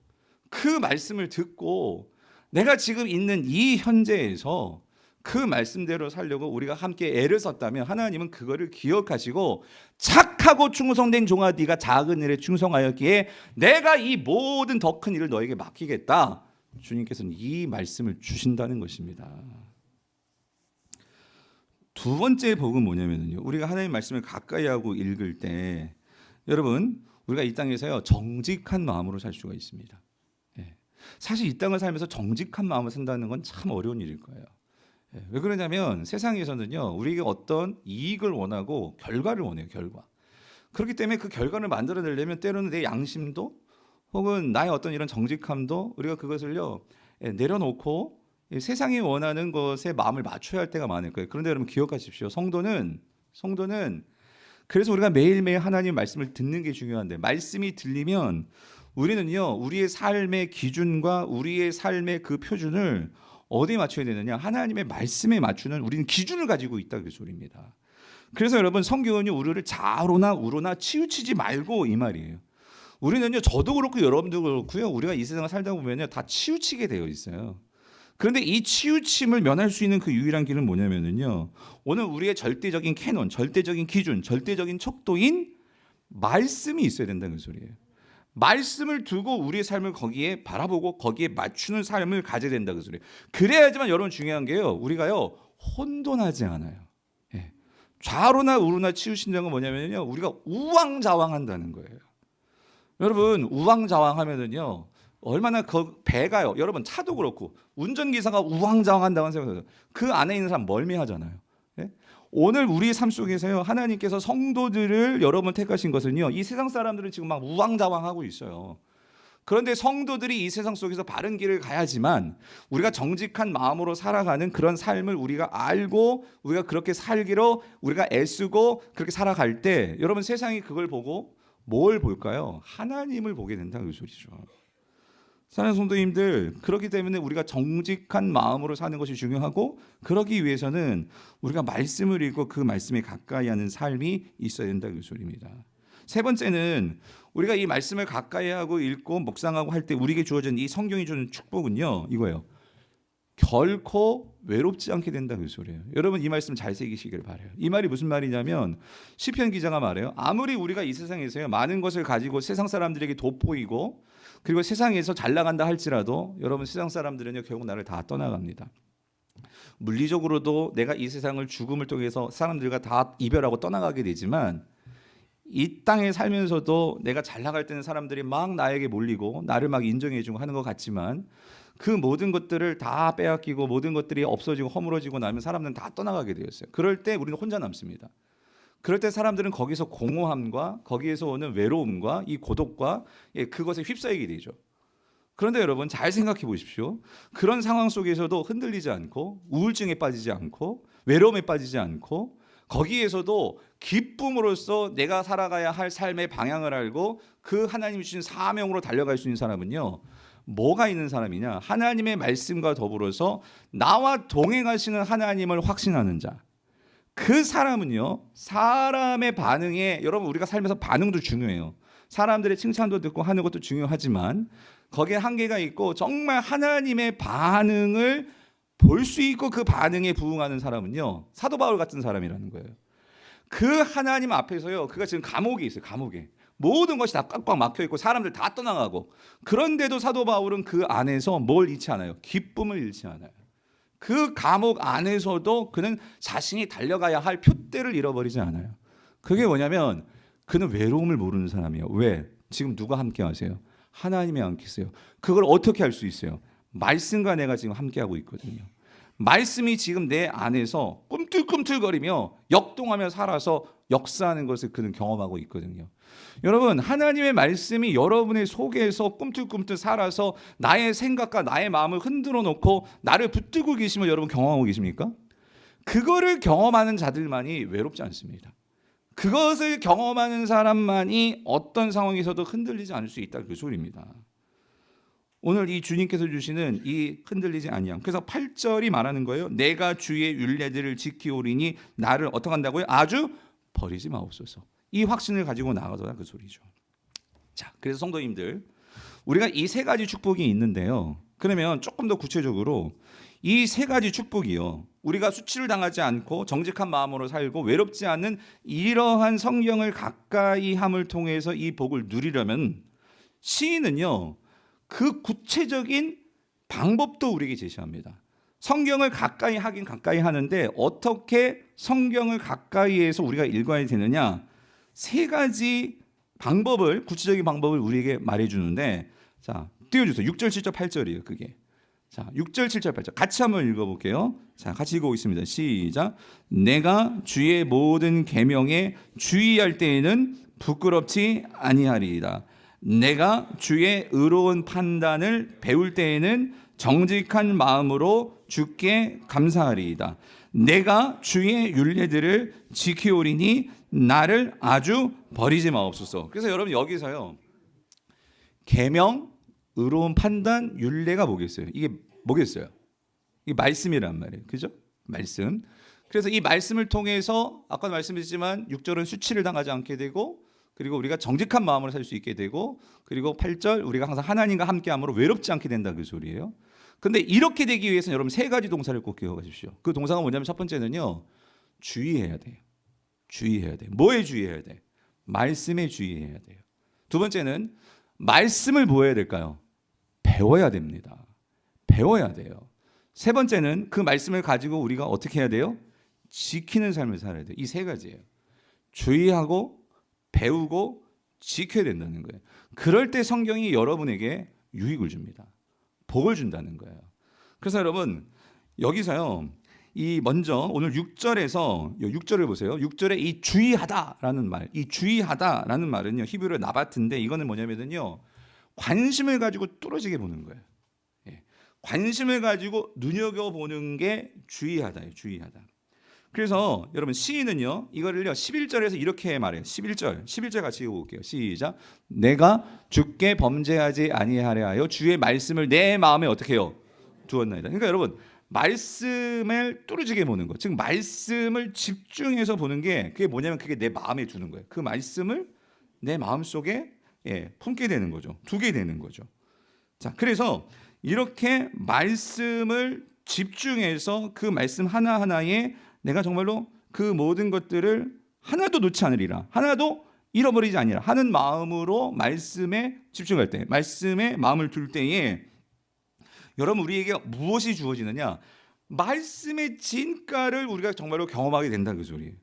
[SPEAKER 1] 그 말씀을 듣고 내가 지금 있는 이 현재에서 그 말씀대로 살려고 우리가 함께 애를 썼다면 하나님은 그거를 기억하시고, 착하고 충성된 종아 네가 작은 일에 충성하였기에 내가 이 모든 더 큰 일을 너에게 맡기겠다, 주님께서는 이 말씀을 주신다는 것입니다. 두 번째 복은 뭐냐면요, 우리가 하나님의 말씀을 가까이 하고 읽을 때 여러분, 우리가 이 땅에서요 정직한 마음으로 살 수가 있습니다. 사실 이 땅을 살면서 정직한 마음을 산다는 건 참 어려운 일일 거예요. 왜 그러냐면 세상에서는요 우리에게 어떤 이익을 원하고 결과를 원해요, 결과. 그렇기 때문에 그 결과를 만들어내려면 때로는 내 양심도 혹은 나의 어떤 이런 정직함도 우리가 그것을요 내려놓고 세상이 원하는 것에 마음을 맞춰야 할 때가 많을 거예요. 그런데 여러분 기억하십시오. 성도는 그래서 우리가 매일매일 하나님 말씀을 듣는 게 중요한데, 말씀이 들리면 우리는요 우리의 삶의 기준과 우리의 삶의 그 표준을 어디에 맞춰야 되느냐, 하나님의 말씀에 맞추는 우리는 기준을 가지고 있다, 그 소리입니다. 그래서 여러분 성경은요 우리를 좌로나 우로나 치우치지 말고 이 말이에요. 우리는요, 저도 그렇고 여러분도 그렇고요, 우리가 이 세상을 살다 보면요 다 치우치게 되어 있어요. 그런데 이 치우침을 면할 수 있는 그 유일한 길은 뭐냐면요, 오늘 우리의 절대적인 캐논, 절대적인 기준, 절대적인 척도인 말씀이 있어야 된다는 소리예요. 말씀을 두고 우리의 삶을 거기에 바라보고 거기에 맞추는 삶을 가져야 된다, 그 소리예요. 그래야지만 여러분 중요한 게요, 우리가요 혼돈하지 않아요. 좌로나 우로나 치우친다는 건 뭐냐면요, 우리가 우왕좌왕한다는 거예요. 여러분 우왕좌왕하면은요 얼마나 그 배가요, 여러분 차도 그렇고 운전기사가 우왕좌왕한다고 생각해요. 그 안에 있는 사람 멀미하잖아요. 오늘 우리 삶 속에서요 하나님께서 성도들을 여러분 택하신 것은요, 이 세상 사람들은 지금 막 우왕좌왕하고 있어요. 그런데 성도들이 이 세상 속에서 바른 길을 가야지만 우리가 정직한 마음으로 살아가는 그런 삶을 우리가 알고 우리가 그렇게 살기로 우리가 애쓰고 그렇게 살아갈 때 여러분 세상이 그걸 보고 뭘 볼까요? 하나님을 보게 된다는 소리죠. 사랑하는 성도님들, 그렇기 때문에 우리가 정직한 마음으로 사는 것이 중요하고, 그러기 위해서는 우리가 말씀을 읽고 그 말씀에 가까이 하는 삶이 있어야 된다, 그 소리입니다. 세 번째는 우리가 이 말씀을 가까이 하고 읽고 묵상하고 할 때 우리에게 주어진 이 성경이 주는 축복은요 이거예요. 결코 외롭지 않게 된다, 그 소리예요. 여러분 이 말씀 잘 새기시길 바라요. 이 말이 무슨 말이냐면 시편 기자가 말해요. 아무리 우리가 이 세상에서요 많은 것을 가지고 세상 사람들에게 돋보이고 그리고 세상에서 잘 나간다 할지라도 여러분 세상 사람들은요 결국 나를 다 떠나갑니다. 물리적으로도 내가 이 세상을 죽음을 통해서 사람들과 다 이별하고 떠나가게 되지만 이 땅에 살면서도 내가 잘 나갈 때는 사람들이 막 나에게 몰리고 나를 막 인정해주고 하는 것 같지만 그 모든 것들을 다 빼앗기고 모든 것들이 없어지고 허물어지고 나면 사람들은 다 떠나가게 되었어요. 그럴 때 우리는 혼자 남습니다. 그럴 때 사람들은 거기서 공허함과 거기에서 오는 외로움과 이 고독과 그것에 휩싸이게 되죠. 그런데 여러분 잘 생각해 보십시오. 그런 상황 속에서도 흔들리지 않고 우울증에 빠지지 않고 외로움에 빠지지 않고 거기에서도 기쁨으로써 내가 살아가야 할 삶의 방향을 알고 그 하나님이 주신 사명으로 달려갈 수 있는 사람은요. 뭐가 있는 사람이냐? 하나님의 말씀과 더불어서 나와 동행하시는 하나님을 확신하는 자. 그 사람은요. 사람의 반응에 여러분 우리가 살면서 반응도 중요해요. 사람들의 칭찬도 듣고 하는 것도 중요하지만 거기에 한계가 있고 정말 하나님의 반응을 볼 수 있고 그 반응에 부응하는 사람은요. 사도 바울 같은 사람이라는 거예요. 그 하나님 앞에서요. 그가 지금 감옥에 있어요. 감옥에. 모든 것이 다 꽉꽉 막혀 있고 사람들 다 떠나가고 그런데도 사도 바울은 그 안에서 뭘 잃지 않아요? 기쁨을 잃지 않아요. 그 감옥 안에서도 그는 자신이 달려가야 할 표대를 잃어버리지 않아요. 그게 뭐냐면 그는 외로움을 모르는 사람이에요. 왜? 지금 누가 함께 하세요? 하나님이 함께 있어요. 그걸 어떻게 할 수 있어요? 말씀과 내가 지금 함께하고 있거든요. 말씀이 지금 내 안에서 꿈틀꿈틀거리며 역동하며 살아서 역사하는 것을 그는 경험하고 있거든요. 여러분 하나님의 말씀이 여러분의 속에서 꿈틀꿈틀 살아서 나의 생각과 나의 마음을 흔들어 놓고 나를 붙들고 계심을 여러분 경험하고 계십니까? 그거를 경험하는 자들만이 외롭지 않습니다. 그것을 경험하는 사람만이 어떤 상황에서도 흔들리지 않을 수 있다 그 소리입니다. 오늘 이 주님께서 주시는 이 흔들리지 아니함. 그래서 8절이 말하는 거예요. 내가 주의 율례들을 지키오리니 나를 어떻게 한다고요? 아주 버리지 마옵소서. 이 확신을 가지고 나가더라 그 소리죠. 자, 그래서 성도님들 우리가 이 세 가지 축복이 있는데요. 그러면 조금 더 구체적으로 이 세 가지 축복이요. 우리가 수치를 당하지 않고 정직한 마음으로 살고 외롭지 않는 이러한 성경을 가까이 함을 통해서 이 복을 누리려면 시인은요. 그 구체적인 방법도 우리에게 제시합니다. 성경을 가까이 하긴 가까이 하는데 어떻게 성경을 가까이해서 우리가 읽어야 되느냐? 세 가지 방법을 구체적인 방법을 우리에게 말해주는데 자 띄워주세요. 6절, 7절, 8절이에요. 그게 자 6절, 7절, 8절 같이 한번 읽어볼게요. 자 같이 읽어보겠습니다. 시작. 내가 주의 모든 계명에 주의할 때에는 부끄럽지 아니하리이다. 내가 주의 의로운 판단을 배울 때에는 정직한 마음으로 주께 감사하리이다. 내가 주의 율례들을 지키오리니 나를 아주 버리지 마옵소서. 그래서 여러분 여기서요. 계명, 의로운 판단, 율례가 뭐겠어요? 이게 뭐겠어요? 이게 말씀이란 말이에요. 그죠? 말씀. 그래서 이 말씀을 통해서 아까 말씀드렸지만 6절은 수치를 당하지 않게 되고 그리고 우리가 정직한 마음으로 살 수 있게 되고 그리고 8절 우리가 항상 하나님과 함께함으로 외롭지 않게 된다 그 소리예요. 근데 이렇게 되기 위해서는 여러분 세 가지 동사를 꼭 기억하십시오. 그 동사가 뭐냐면 첫 번째는요. 주의해야 돼요. 주의해야 돼요. 뭐에 주의해야 돼? 말씀에 주의해야 돼요. 두 번째는 말씀을 뭐 해야 될까요? 배워야 됩니다. 배워야 돼요. 세 번째는 그 말씀을 가지고 우리가 어떻게 해야 돼요? 지키는 삶을 살아야 돼요. 이 세 가지예요. 주의하고 배우고 지켜야 된다는 거예요. 그럴 때 성경이 여러분에게 유익을 줍니다. 복을 준다는 거예요. 그래서 여러분 여기서요. 이 먼저 오늘 6절에서 6절을 보세요. 6절에 이 주의하다라는 말, 이 주의하다라는 말은요. 히브리어 나바트인데 이거는 뭐냐면요. 관심을 가지고 뚫어지게 보는 거예요. 예. 관심을 가지고 눈여겨보는 게 주의하다예요. 주의하다. 그래서 여러분 시인은요. 이거를요. 11절에서 이렇게 말해요. 11절 같이 읽어볼게요. 시작. 내가 주께 범죄하지 아니하려 하여 주의 말씀을 내 마음에 어떻게 해요? 두었나이다. 그러니까 여러분 말씀을 뚫어지게 보는 거. 즉 말씀을 집중해서 보는 게 그게 뭐냐면 그게 내 마음에 두는 거예요. 그 말씀을 내 마음속에 품게 되는 거죠. 두게 되는 거죠. 자, 그래서 이렇게 말씀을 집중해서 그 말씀 하나하나에 내가 정말로 그 모든 것들을 하나도 놓지 않으리라. 하나도 잃어버리지 아니라 하는 마음으로 말씀에 집중할 때, 말씀에 마음을 둘 때에 여러분 우리에게 무엇이 주어지느냐? 말씀의 진가를 우리가 정말로 경험하게 된다 그 소리예요.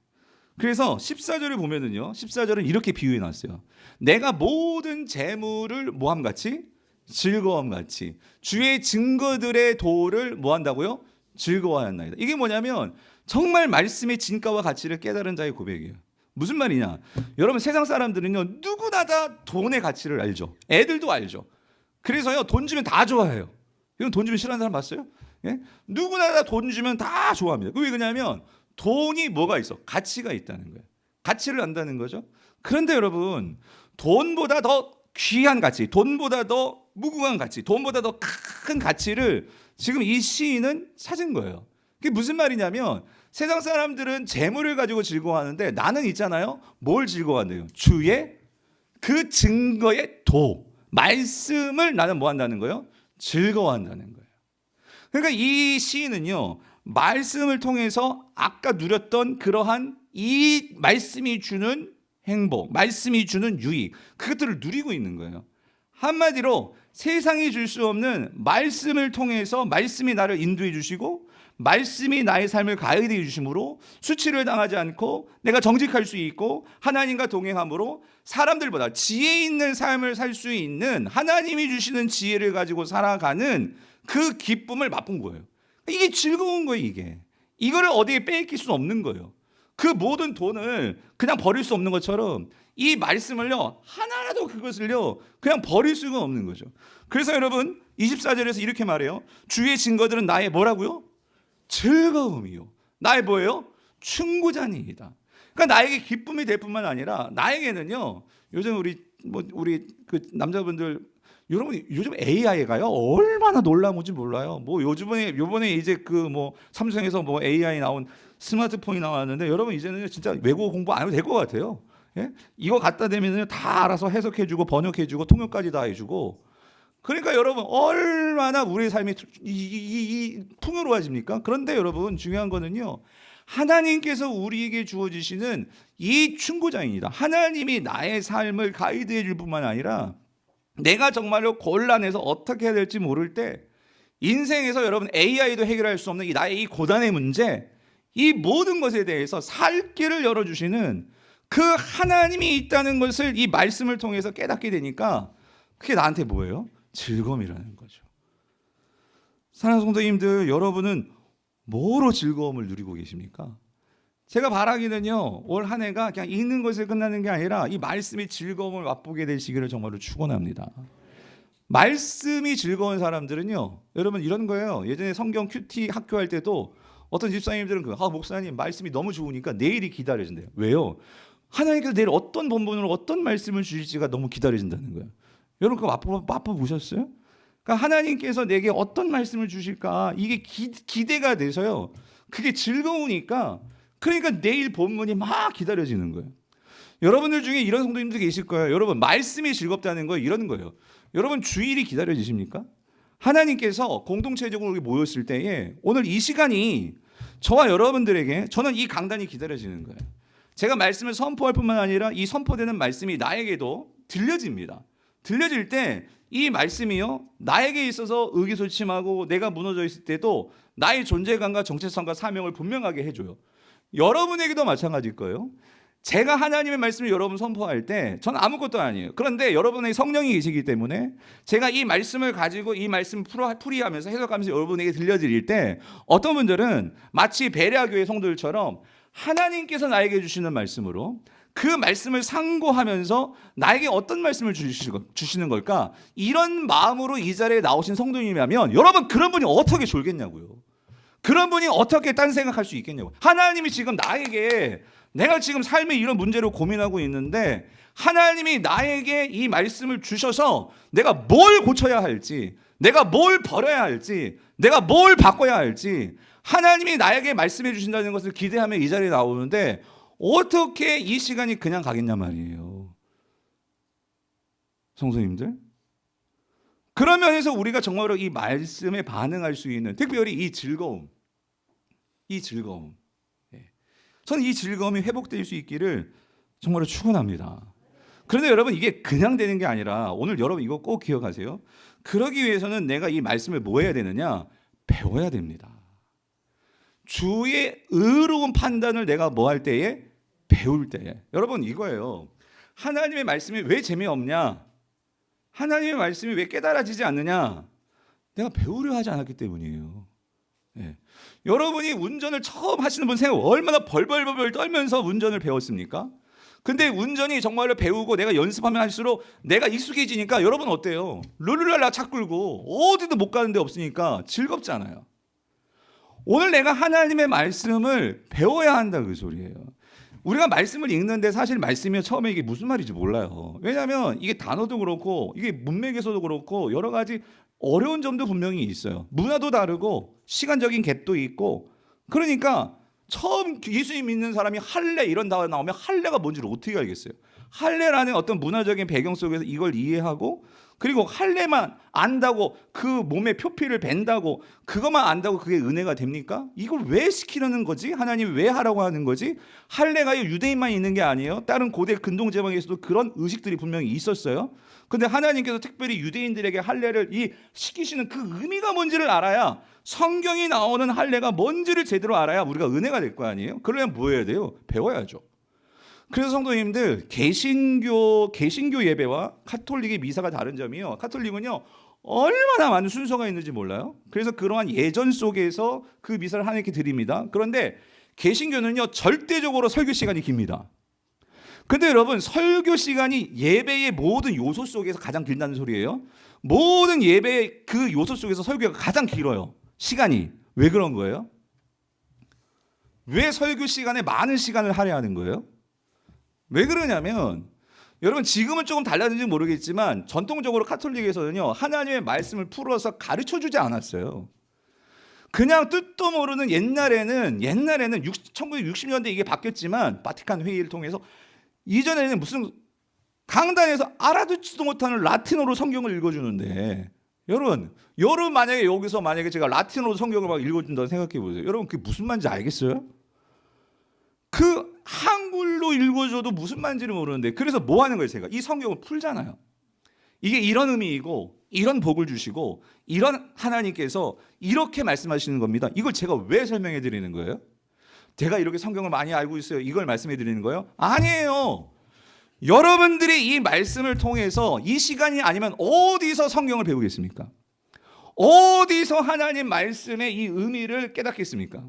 [SPEAKER 1] 그래서 14절을 보면은요, 14절은 이렇게 비유해 놨어요. 내가 모든 재물을 뭐함 같이? 즐거움 같이. 주의 증거들의 도를 뭐 한다고요? 즐거워하였나이다. 이게 뭐냐면 정말 말씀의 진가와 가치를 깨달은 자의 고백이에요. 무슨 말이냐? 여러분, 세상 사람들은요, 누구나 다 돈의 가치를 알죠. 애들도 알죠. 그래서요, 돈 주면 다 좋아해요. 이건 돈 주면 싫어하는 사람 봤어요? 예? 누구나 다 돈 주면 다 좋아합니다. 왜 그러냐면 돈이 뭐가 있어? 가치가 있다는 거예요. 가치를 안다는 거죠. 그런데 여러분, 돈보다 더 귀한 가치, 돈보다 더 무궁한 가치, 돈보다 더 큰 가치를 지금 이 시인은 찾은 거예요. 그게 무슨 말이냐면 세상 사람들은 재물을 가지고 즐거워하는데 나는 있잖아요. 뭘 즐거워한대요? 주의 그 증거의 도, 말씀을 나는 뭐 한다는 거예요? 즐거워한다는 거예요. 그러니까 이 시인은요, 말씀을 통해서 아까 누렸던 그러한 이 말씀이 주는 행복, 말씀이 주는 유익, 그것들을 누리고 있는 거예요. 한마디로 세상이 줄 수 없는 말씀을 통해서 말씀이 나를 인도해 주시고 말씀이 나의 삶을 가이드해 주심으로 수치를 당하지 않고 내가 정직할 수 있고 하나님과 동행함으로 사람들보다 지혜 있는 삶을 살 수 있는 하나님이 주시는 지혜를 가지고 살아가는 그 기쁨을 맛본 거예요. 이게 즐거운 거예요. 이거를 어디에 빼앗길 수는 없는 거예요. 그 모든 돈을 그냥 버릴 수 없는 것처럼 이 말씀을요, 하나라도 그것을요 그냥 버릴 수가 없는 거죠. 그래서 여러분 24절에서 이렇게 말해요. 주의 증거들은 나의 뭐라고요? 즐거움이요. 나의 뭐예요? 충고자니이다. 그러니까 나에게 기쁨이 될 뿐만 아니라 나에게는요, 요즘 우리 그 남자분들, 여러분 요즘 AI가요 얼마나 놀라운지 몰라요. 뭐 요번에 이제 그 뭐 삼성에서 뭐 AI 나온 스마트폰이 나왔는데 여러분 이제는 진짜 외국어 공부 안 해도 될 것 같아요. 예? 이거 갖다 대면은 다 알아서 해석해주고 번역해주고 통역까지 다 해주고. 그러니까 여러분 얼마나 우리의 삶이 풍요로워집니까? 그런데 여러분 중요한 거는요, 하나님께서 우리에게 주어지시는 이 충고자입니다. 하나님이 나의 삶을 가이드해 줄 뿐만 아니라 내가 정말로 곤란해서 어떻게 해야 될지 모를 때 인생에서 여러분 AI도 해결할 수 없는 이 나의 이 고단의 문제, 이 모든 것에 대해서 살 길을 열어주시는 그 하나님이 있다는 것을 이 말씀을 통해서 깨닫게 되니까 그게 나한테 뭐예요? 즐거움이라는 거죠. 사랑하는 성도님들, 여러분은 뭐로 즐거움을 누리고 계십니까? 제가 바라기는요, 올 한 해가 그냥 읽는 것에 끝나는 게 아니라 이 말씀이 즐거움을 맛보게 되시기를 정말로 축원합니다. 말씀이 즐거운 사람들은요, 여러분 이런 거예요. 예전에 성경 큐티 학교 할 때도 어떤 집사님들은 목사님 말씀이 너무 좋으니까 내일이 기다려진대요. 왜요? 하나님께서 내일 어떤 본문으로 어떤 말씀을 주실지가 너무 기다려진다는 거예요. 여러분 그거 맛보셨어요? 그러니까 하나님께서 내게 어떤 말씀을 주실까 이게 기대가 돼서요. 그게 즐거우니까 그러니까 내일 본문이 막 기다려지는 거예요. 여러분들 중에 이런 성도님들 계실 거예요. 여러분 말씀이 즐겁다는 거 이런 거예요. 여러분 주일이 기다려지십니까? 하나님께서 공동체적으로 모였을 때에 오늘 이 시간이 저와 여러분들에게 저는 이 강단이 기다려지는 거예요. 제가 말씀을 선포할 뿐만 아니라 이 선포되는 말씀이 나에게도 들려집니다. 들려질 때 이 말씀이요 나에게 있어서 의기소침하고 내가 무너져 있을 때도 나의 존재감과 정체성과 사명을 분명하게 해줘요. 여러분에게도 마찬가지일 거예요. 제가 하나님의 말씀을 여러분 선포할 때 전 아무것도 아니에요. 그런데 여러분의 성령이 계시기 때문에 제가 이 말씀을 가지고 이 말씀을 풀이하면서 해석하면서 여러분에게 들려드릴 때 어떤 분들은 마치 베레아교회 성도들처럼 하나님께서 나에게 주시는 말씀으로 그 말씀을 상고하면서 나에게 어떤 말씀을 주시는 걸까? 이런 마음으로 이 자리에 나오신 성도님이라면 여러분 그런 분이 어떻게 졸겠냐고요. 그런 분이 어떻게 딴 생각할 수 있겠냐고. 하나님이 지금 나에게 내가 지금 삶의 이런 문제로 고민하고 있는데 하나님이 나에게 이 말씀을 주셔서 내가 뭘 고쳐야 할지, 내가 뭘 버려야 할지, 내가 뭘 바꿔야 할지 하나님이 나에게 말씀해 주신다는 것을 기대하며 이 자리에 나오는데 어떻게 이 시간이 그냥 가겠냐 말이에요. 성도님들, 그런 면에서 우리가 정말로 이 말씀에 반응할 수 있는 특별히 이 즐거움, 저는 이 즐거움이 회복될 수 있기를 정말로 축원합니다. 그런데 여러분 이게 그냥 되는 게 아니라 오늘 여러분 이거 꼭 기억하세요. 그러기 위해서는 내가 이 말씀을 뭐 해야 되느냐? 배워야 됩니다. 주의 의로운 판단을 내가 뭐 할 때에? 배울 때 여러분 이거예요. 하나님의 말씀이 왜 재미없냐? 하나님의 말씀이 왜 깨달아지지 않느냐? 내가 배우려 하지 않았기 때문이에요. 예. 여러분이 운전을 처음 하시는 분 생각 얼마나 벌벌벌 떨면서 운전을 배웠습니까? 근데 운전이 정말로 배우고 내가 연습하면 할수록 내가 익숙해지니까 여러분 어때요? 룰루랄라 차 끌고 어디도 못 가는 데 없으니까 즐겁잖아요. 오늘 내가 하나님의 말씀을 배워야 한다 그 소리예요. 우리가 말씀을 읽는데 사실 말씀이 처음에 이게 무슨 말인지 몰라요. 왜냐하면 이게 단어도 그렇고 이게 문맥에서도 그렇고 여러 가지 어려운 점도 분명히 있어요. 문화도 다르고 시간적인 갭도 있고 그러니까 처음 예수님 믿는 사람이 할례 이런 단어 나오면 할례가 뭔지를 어떻게 알겠어요? 할례라는 어떤 문화적인 배경 속에서 이걸 이해하고 그리고 할례만 안다고 그 몸에 표피를 벤다고 그것만 안다고 그게 은혜가 됩니까? 이걸 왜 시키려는 거지? 하나님이 왜 하라고 하는 거지? 할례가 유대인만 있는 게 아니에요. 다른 고대 근동 제방에서도 그런 의식들이 분명히 있었어요. 근데 하나님께서 특별히 유대인들에게 할례를 이 시키시는 그 의미가 뭔지를 알아야 성경이 나오는 할례가 뭔지를 제대로 알아야 우리가 은혜가 될 거 아니에요? 그러려면 뭐 해야 돼요? 배워야죠. 그래서 성도님들 개신교 예배와 카톨릭의 미사가 다른 점이요. 카톨릭은요 얼마나 많은 순서가 있는지 몰라요. 그래서 그러한 예전 속에서 그 미사를 하나님께 드립니다. 그런데 개신교는요 절대적으로 설교 시간이 깁니다. 근데 여러분 설교 시간이 예배의 모든 요소 속에서 가장 길다는 소리예요. 모든 예배의 그 요소 속에서 설교가 가장 길어요. 시간이. 왜 그런 거예요? 왜 설교 시간에 많은 시간을 할애하는 거예요? 왜 그러냐면 여러분 지금은 조금 달라진지 모르겠지만 전통적으로 카톨릭에서는요 하나님의 말씀을 풀어서 가르쳐주지 않았어요. 그냥 뜻도 모르는 옛날에는 1960년대 이게 바뀌었지만 바티칸 회의를 통해서 이전에는 무슨 강단에서 알아듣지도 못하는 라틴어로 성경을 읽어주는데 여러분 만약에 여기서 제가 라틴어로 성경을 막 읽어준다고 생각해 보세요. 여러분 그게 무슨 말인지 알겠어요? 그 한글로 읽어줘도 무슨 말인지를 모르는데 그래서 뭐 하는 거예요? 제가 이 성경을 풀잖아요. 이게 이런 의미이고 이런 복을 주시고 이런 하나님께서 이렇게 말씀하시는 겁니다. 이걸 제가 왜 설명해 드리는 거예요? 제가 이렇게 성경을 많이 알고 있어요. 이걸 말씀해 드리는 거예요? 아니에요. 여러분들이 이 말씀을 통해서 이 시간이 아니면 어디서 성경을 배우겠습니까? 어디서 하나님 말씀의 이 의미를 깨닫겠습니까?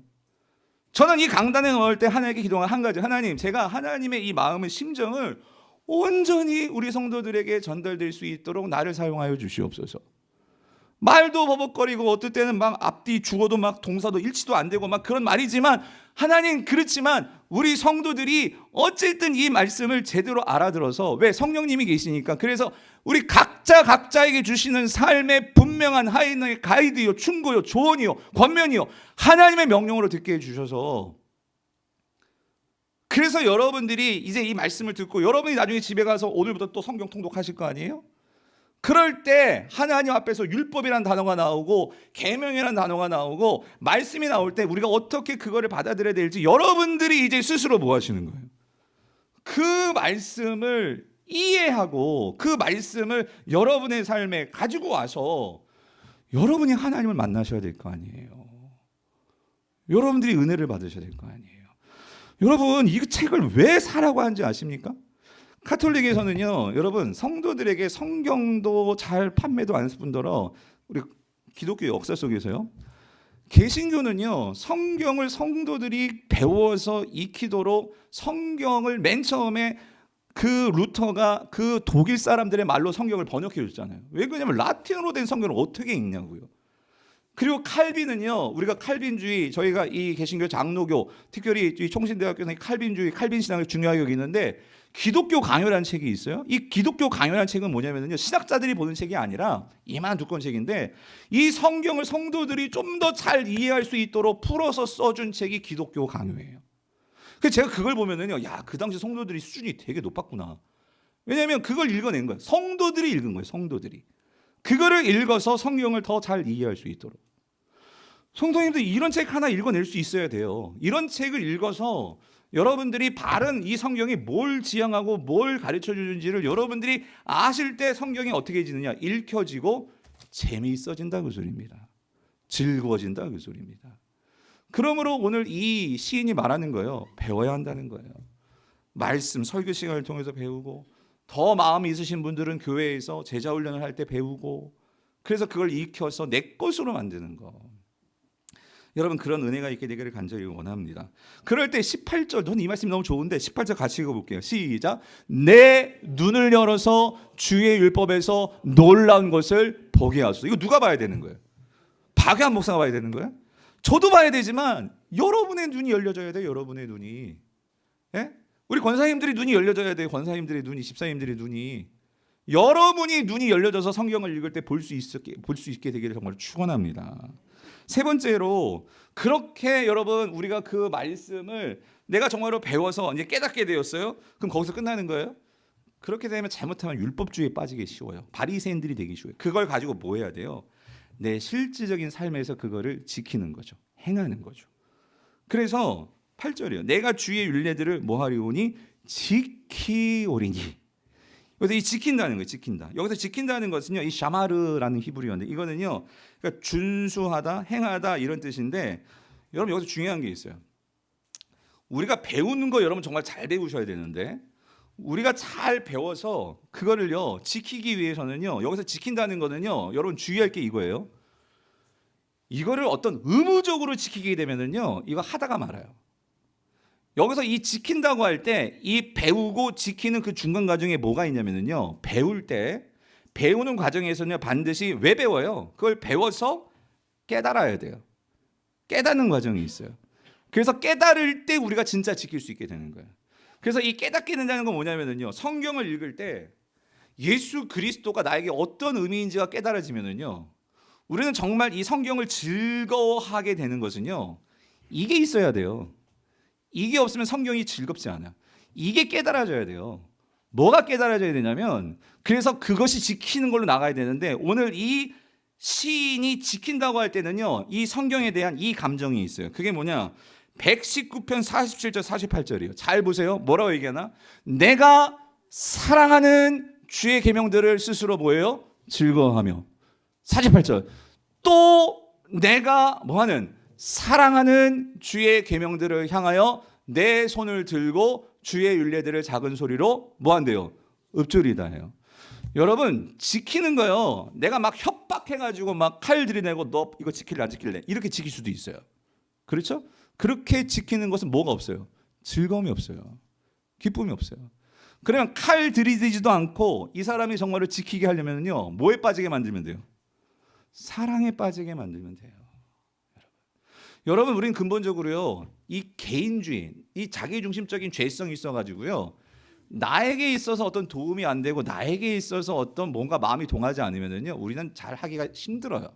[SPEAKER 1] 저는 이 강단에 나올 때 하나님께 기도한 한 가지, 하나님 제가 하나님의 이 마음의 심정을 온전히 우리 성도들에게 전달될 수 있도록 나를 사용하여 주시옵소서. 말도 버벅거리고 어떨 때는 막 앞뒤 주어도 막 동사도 일치도 안 되고 막 그런 말이지만 하나님 그렇지만 우리 성도들이 어쨌든 이 말씀을 제대로 알아들어서 왜 성령님이 계시니까 그래서 우리 각자에게 주시는 삶의 분명한 하나님의 가이드요 충고요 조언이요 권면이요 하나님의 명령으로 듣게 해주셔서 그래서 여러분들이 이제 이 말씀을 듣고 여러분이 나중에 집에 가서 오늘부터 또 성경 통독하실 거 아니에요? 그럴 때 하나님 앞에서 율법이라는 단어가 나오고 계명이라는 단어가 나오고 말씀이 나올 때 우리가 어떻게 그거를 받아들여야 될지 여러분들이 이제 스스로 뭐 하시는 거예요? 그 말씀을 이해하고 그 말씀을 여러분의 삶에 가지고 와서 여러분이 하나님을 만나셔야 될 거 아니에요. 여러분들이 은혜를 받으셔야 될 거 아니에요. 여러분 이 책을 왜 사라고 하는지 아십니까? 카톨릭에서는요, 여러분 성도들에게 성경도 잘 판매도 안 했을 뿐더러 우리 기독교 역사 속에서요, 개신교는요 성경을 성도들이 배워서 익히도록 성경을 맨 처음에 그 루터가 그 독일 사람들의 말로 성경을 번역해 줬잖아요. 왜 그러냐면 라틴어로 된 성경을 어떻게 읽냐고요. 그리고 칼빈은요, 우리가 칼빈주의, 저희가 이 개신교 장로교, 특별히 이 총신대학교는 칼빈주의, 칼빈 신앙을 중요하게 여기는데 기독교 강요라는 책이 있어요. 이 기독교 강요라는 책은 뭐냐면요, 신학자들이 보는 책이 아니라 이만 두꺼운 책인데 이 성경을 성도들이 좀 더 잘 이해할 수 있도록 풀어서 써준 책이 기독교 강요예요. 그래서 제가 그걸 보면은요, 야, 그 당시 성도들이 수준이 되게 높았구나. 왜냐하면 그걸 읽어낸 거예요. 성도들이 읽은 거예요. 성도들이 그거를 읽어서 성경을 더 잘 이해할 수 있도록. 성도님들 이런 책 하나 읽어낼 수 있어야 돼요. 이런 책을 읽어서 여러분들이 바른 이 성경이 뭘 지향하고 뭘 가르쳐 주는지를 여러분들이 아실 때 성경이 어떻게 지느냐, 읽혀지고 재미있어진다 그 소리입니다. 즐거워진다 그 소리입니다. 그러므로 오늘 이 시인이 말하는 거예요. 배워야 한다는 거예요. 말씀 설교 시간을 통해서 배우고, 더 마음이 있으신 분들은 교회에서 제자 훈련을 할 때 배우고, 그래서 그걸 익혀서 내 것으로 만드는 거. 여러분 그런 은혜가 있게 되기를 간절히 원합니다. 그럴 때 18절, 저는 이 말씀이 너무 좋은데 18절 같이 읽어볼게요. 시작. 내 눈을 열어서 주의 율법에서 놀라운 것을 보게 하소서. 이거 누가 봐야 되는 거예요? 박유한 목사가 봐야 되는 거예요? 저도 봐야 되지만 여러분의 눈이 열려져야 돼요. 여러분의 눈이. 예? 우리 권사님들이 눈이 열려져야 돼요. 권사님들의 눈이, 집사님들의 눈이. 여러분이 눈이 열려져서 성경을 읽을 때 볼 수 있게 되기를 정말 축원합니다. 세 번째로, 그렇게 여러분 우리가 그 말씀을 내가 정말로 배워서 이제 깨닫게 되었어요. 그럼 거기서 끝나는 거예요? 그렇게 되면 잘못하면 율법주의에 빠지기 쉬워요. 바리새인들이 되기 쉬워요. 그걸 가지고 뭐 해야 돼요? 내 실질적인 삶에서 그거를 지키는 거죠. 행하는 거죠. 그래서 8절이요. 내가 주의 율례들을 뭐 하리오니 지키오리니. 여기서 이 지킨다는 거예요. 지킨다. 여기서 지킨다는 것은요, 이 샤마르라는 히브리어인데, 이거는요, 그러니까 준수하다, 행하다 이런 뜻인데, 여러분 여기서 중요한 게 있어요. 우리가 배우는 거 여러분 정말 잘 배우셔야 되는데, 우리가 잘 배워서 그거를요 지키기 위해서는요, 여기서 지킨다는 거는요, 여러분 주의할 게 이거예요. 이거를 어떤 의무적으로 지키게 되면은요, 이거 하다가 말아요. 여기서 이 지킨다고 할 때 이 배우고 지키는 그 중간 과정에 뭐가 있냐면요, 배울 때 배우는 과정에서는 반드시 왜 배워요? 그걸 배워서 깨달아야 돼요. 깨닫는 과정이 있어요. 그래서 깨달을 때 우리가 진짜 지킬 수 있게 되는 거예요. 그래서 이 깨닫게 된다는 건 뭐냐면요, 성경을 읽을 때 예수 그리스도가 나에게 어떤 의미인지가 깨달아지면요, 우리는 정말 이 성경을 즐거워하게 되는 것은요, 이게 있어야 돼요. 이게 없으면 성경이 즐겁지 않아. 이게 깨달아져야 돼요. 뭐가 깨달아져야 되냐면, 그래서 그것이 지키는 걸로 나가야 되는데, 오늘 이 시인이 지킨다고 할 때는요, 이 성경에 대한 이 감정이 있어요. 그게 뭐냐? 119편 47절 48절이에요. 잘 보세요. 뭐라고 얘기하나? 내가 사랑하는 주의 계명들을 스스로 뭐예요? 즐거워하며. 48절. 또 내가 뭐하는? 사랑하는 주의 계명들을 향하여 내 손을 들고 주의 율례들을 작은 소리로 뭐한대요? 읊조리다예요. 여러분 지키는 거요, 내가 막 협박해가지고 막 칼 들이내고 너 이거 지킬래 안 지킬래 이렇게 지킬 수도 있어요. 그렇죠? 그렇게 지키는 것은 뭐가 없어요? 즐거움이 없어요. 기쁨이 없어요. 그러면 칼 들이대지도 않고 이 사람이 정말로 지키게 하려면요, 뭐에 빠지게 만들면 돼요? 사랑에 빠지게 만들면 돼요. 여러분 우리는 근본적으로요, 이 개인주의, 이 자기중심적인 죄성이 있어가지고요, 나에게 있어서 어떤 도움이 안 되고 나에게 있어서 어떤 뭔가 마음이 동하지 않으면요, 우리는 잘 하기가 힘들어요.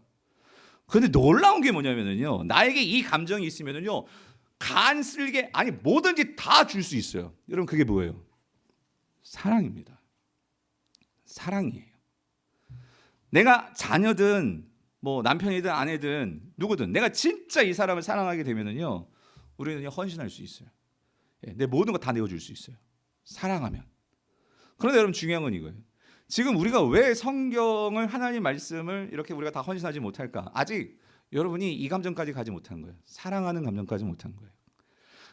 [SPEAKER 1] 그런데 놀라운 게 뭐냐면요, 나에게 이 감정이 있으면요, 간쓸게 아니 뭐든지 다 줄 수 있어요. 여러분 그게 뭐예요? 사랑입니다. 사랑이에요. 내가 자녀든 뭐 남편이든 아내든 누구든 내가 진짜 이 사람을 사랑하게 되면은요, 우리는 헌신할 수 있어요. 내 모든 거 다 내어줄 수 있어요. 사랑하면. 그런데 여러분 중요한 건 이거예요. 지금 우리가 왜 성경을, 하나님 말씀을 이렇게 우리가 다 헌신하지 못할까? 아직 여러분이 이 감정까지 가지 못한 거예요. 사랑하는 감정까지 못한 거예요.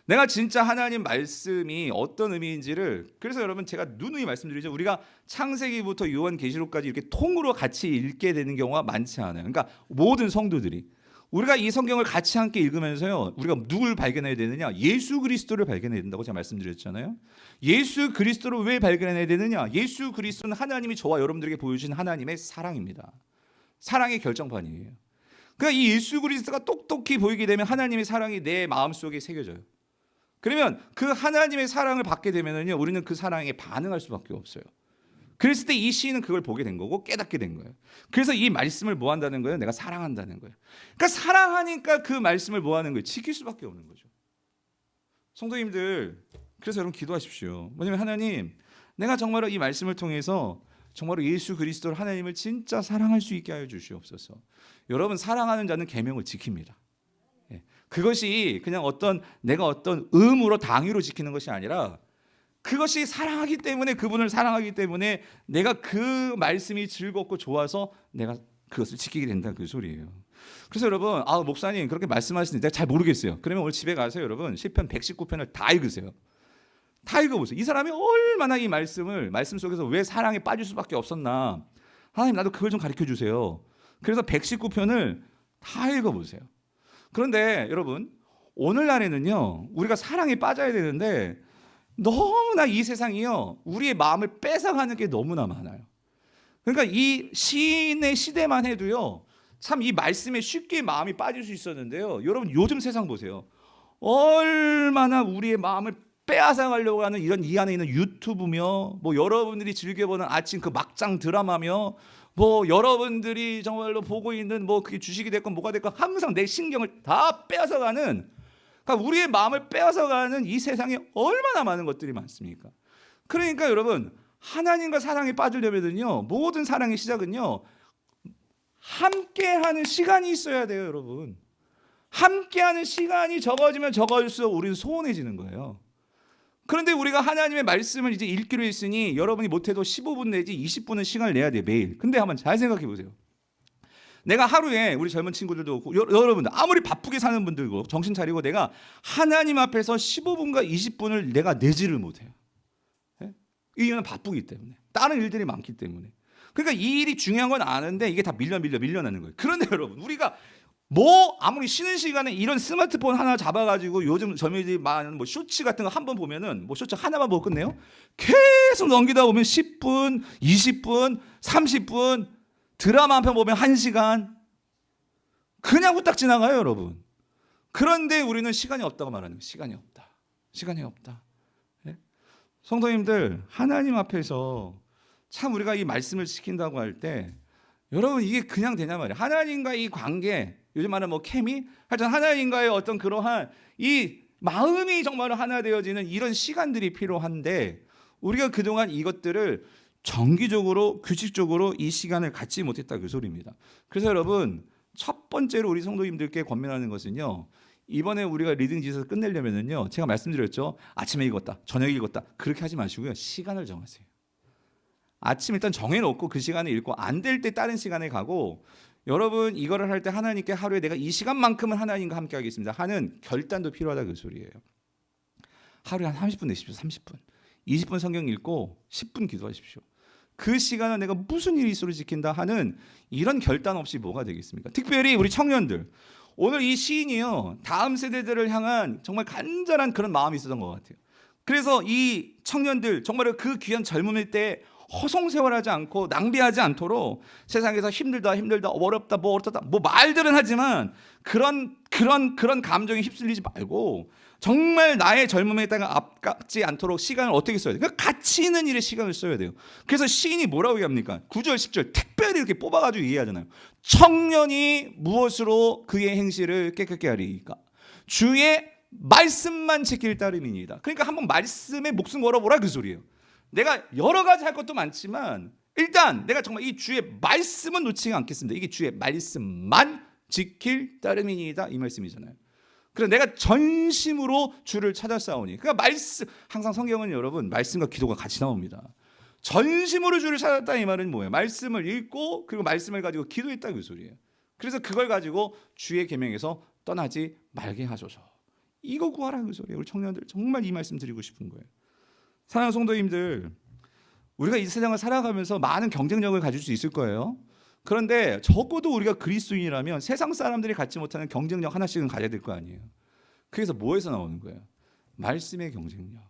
[SPEAKER 1] 내가 진짜 하나님 말씀이 어떤 의미인지를, 그래서 여러분 제가 누누이 말씀드리죠. 우리가 창세기부터 요한계시록까지 이렇게 통으로 같이 읽게 되는 경우가 많지 않아요. 그러니까 모든 성도들이 우리가 이 성경을 같이 함께 읽으면서요, 우리가 누굴 발견해야 되느냐? 예수 그리스도를 발견해야 된다고 제가 말씀드렸잖아요. 예수 그리스도를 왜 발견해야 되느냐? 예수 그리스도는 하나님이 저와 여러분들에게 보여주신 하나님의 사랑입니다. 사랑의 결정판이에요. 그러니까 이 예수 그리스도가 똑똑히 보이게 되면 하나님의 사랑이 내 마음속에 새겨져요. 그러면 그 하나님의 사랑을 받게 되면요, 우리는 그 사랑에 반응할 수밖에 없어요. 그랬을 때 이 시인은 그걸 보게 된 거고 깨닫게 된 거예요. 그래서 이 말씀을 뭐 한다는 거예요? 내가 사랑한다는 거예요. 그러니까 사랑하니까 그 말씀을 뭐 하는 거예요? 지킬 수밖에 없는 거죠. 성도님들, 그래서 여러분 기도하십시오. 뭐냐면 하나님, 내가 정말로 이 말씀을 통해서 정말로 예수 그리스도를, 하나님을 진짜 사랑할 수 있게 하여 주시옵소서. 여러분 사랑하는 자는 계명을 지킵니다. 그것이 그냥 내가 어떤 의무로 당위로 지키는 것이 아니라, 그것이 사랑하기 때문에, 그분을 사랑하기 때문에 내가 그 말씀이 즐겁고 좋아서 내가 그것을 지키게 된다, 그 소리예요. 그래서 여러분, 목사님 그렇게 말씀하시는데 내가 잘 모르겠어요. 그러면 오늘 집에 가서 여러분 시편 119편을 다 읽으세요. 다 읽어보세요. 이 사람이 얼마나 이 말씀 속에서 왜 사랑에 빠질 수밖에 없었나. 하나님 나도 그걸 좀 가르쳐 주세요. 그래서 119편을 다 읽어보세요. 그런데 여러분 오늘날에는요 우리가 사랑에 빠져야 되는데 너무나 이 세상이요 우리의 마음을 뺏어가는 게 너무나 많아요. 그러니까 이 시인의 시대만 해도요 참 이 말씀에 쉽게 마음이 빠질 수 있었는데요. 여러분 요즘 세상 보세요. 얼마나 우리의 마음을 빼앗아가려고 하는 이런 이 안에 있는 유튜브며 뭐 여러분들이 즐겨보는 아침 그 막장 드라마며 뭐 여러분들이 정말로 보고 있는 뭐 그게 주식이 됐건 뭐가 됐건 항상 내 신경을 다 빼앗아가는, 그러니까 우리의 마음을 빼앗아가는 이 세상에 얼마나 많은 것들이 많습니까? 그러니까 여러분 하나님과 사랑에 빠지려면요 모든 사랑의 시작은요 함께하는 시간이 있어야 돼요. 여러분 함께하는 시간이 적어지면 적어질수록 우리는 소원해지는 거예요. 그런데 우리가 하나님의 말씀을 이제 읽기로 했으니 여러분이 못해도 15분 내지 20분은 시간을 내야 돼요 매일. 근데 한번 잘 생각해 보세요. 내가 하루에 우리 젊은 친구들도 그렇고 여러분들 아무리 바쁘게 사는 분들고 정신 차리고 내가 하나님 앞에서 15분과 20분을 내가 내지를 못해요. 이유는 바쁘기 때문에 다른 일들이 많기 때문에. 그러니까 이 일이 중요한 건 아는데 이게 다 밀려나는 거예요. 그런데 여러분 우리가 뭐 아무리 쉬는 시간에 이런 스마트폰 하나 잡아가지고 요즘 젊은이들이 많은 뭐 쇼츠 같은 거 한번 보면은 뭐 쇼츠 하나만 보고 끝내요. 계속 넘기다 보면 10분, 20분, 30분, 드라마 한 편 보면 1시간 그냥 후딱 지나가요, 여러분. 그런데 우리는 시간이 없다고 말하는 거예요. 시간이 없다. 네? 성도님들 하나님 앞에서 참 우리가 이 말씀을 지킨다고 할 때 여러분 이게 그냥 되냐 말이에요. 하나님과 이 관계, 요즘 말하는 뭐 케미, 하여튼 하나님과의 어떤 그러한 이 마음이 정말 하나 되어지는 이런 시간들이 필요한데 우리가 그동안 이것들을 정기적으로 규칙적으로 이 시간을 갖지 못했다 그 소리입니다. 그래서 여러분 첫 번째로 우리 성도님들께 권면하는 것은요 이번에 우리가 리딩 지에서 끝내려면은요 제가 말씀드렸죠. 아침에 읽었다, 저녁에 읽었다 그렇게 하지 마시고요 시간을 정하세요. 아침 일단 정해놓고 그 시간에 읽고 안 될 때 다른 시간에 가고 여러분 이거를 할 때 하나님께 하루에 내가 이 시간만큼은 하나님과 함께 하겠습니다 하는 결단도 필요하다 그 소리예요. 하루에 한 30분 내십시오. 30분 20분 성경 읽고 10분 기도하십시오. 그 시간은 내가 무슨 일이 있어도 지킨다 하는 이런 결단 없이 뭐가 되겠습니까? 특별히 우리 청년들 오늘 이 시인이요 다음 세대들을 향한 정말 간절한 그런 마음이 있었던 것 같아요. 그래서 이 청년들 정말 그 귀한 젊음일 때 허송세월하지 않고 낭비하지 않도록 세상에서 힘들다 어렵다 뭐 어떻다 뭐 말들은 하지만 그런 감정에 휩쓸리지 말고 정말 나의 젊음에 따라 앞깝지 않도록 시간을 어떻게 써야 돼요? 그러니까 가치 있는 일에 시간을 써야 돼요. 그래서 시인이 뭐라고 얘기합니까? 9절 10절 특별히 이렇게 뽑아가지고 이해하잖아요. 청년이 무엇으로 그의 행실을 깨끗게 하리까? 주의 말씀만 지킬 따름이니이다. 그러니까 한번 말씀에 목숨 걸어보라 그 소리예요. 내가 여러 가지 할 것도 많지만 일단 내가 정말 이 주의 말씀은 놓치지 않겠습니다. 이게 주의 말씀만 지킬 따름이니이다 이 말씀이잖아요. 그래서 내가 전심으로 주를 찾아 싸우니 그러니까 말씀 항상 성경은 여러분 말씀과 기도가 같이 나옵니다. 전심으로 주를 찾았다 이 말은 뭐예요? 말씀을 읽고 그리고 말씀을 가지고 기도했다 그 소리예요. 그래서 그걸 가지고 주의 계명에서 떠나지 말게 하소서. 이거 구하라 그 소리예요. 우리 청년들 정말 이 말씀 드리고 싶은 거예요. 사랑하는 성도님들 우리가 이 세상을 살아가면서 많은 경쟁력을 가질 수 있을 거예요. 그런데 적어도 우리가 그리스도인이라면 세상 사람들이 갖지 못하는 경쟁력 하나씩은 가져야 될 거 아니에요. 그래서 뭐에서 나오는 거예요? 말씀의 경쟁력.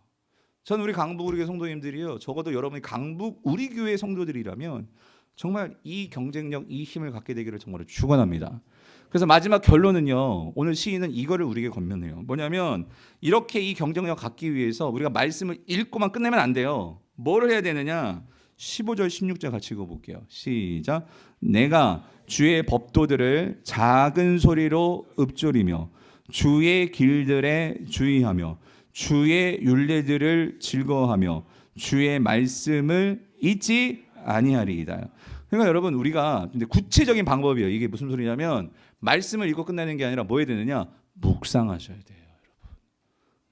[SPEAKER 1] 전 우리 강북 우리 교회 성도님들이요 적어도 여러분이 강북 우리 교회 성도들이라면 정말 이 경쟁력 이 힘을 갖게 되기를 정말 축원합니다. 그래서 마지막 결론은요 오늘 시인은 이거를 우리에게 권면해요. 뭐냐면 이렇게 이 경쟁력 갖기 위해서 우리가 말씀을 읽고만 끝내면 안 돼요. 뭐를 해야 되느냐 15절 16절 같이 읽어볼게요. 시작. 내가 주의 법도들을 작은 소리로 읊조리며 주의 길들에 주의하며 주의 율례들을 즐거워하며 주의 말씀을 잊지 아니하리이다. 그러니까 여러분 우리가 근데 구체적인 방법이에요. 이게 무슨 소리냐면 말씀을 읽고 끝내는 게 아니라 뭐 해야 되느냐? 묵상하셔야 돼요, 여러분.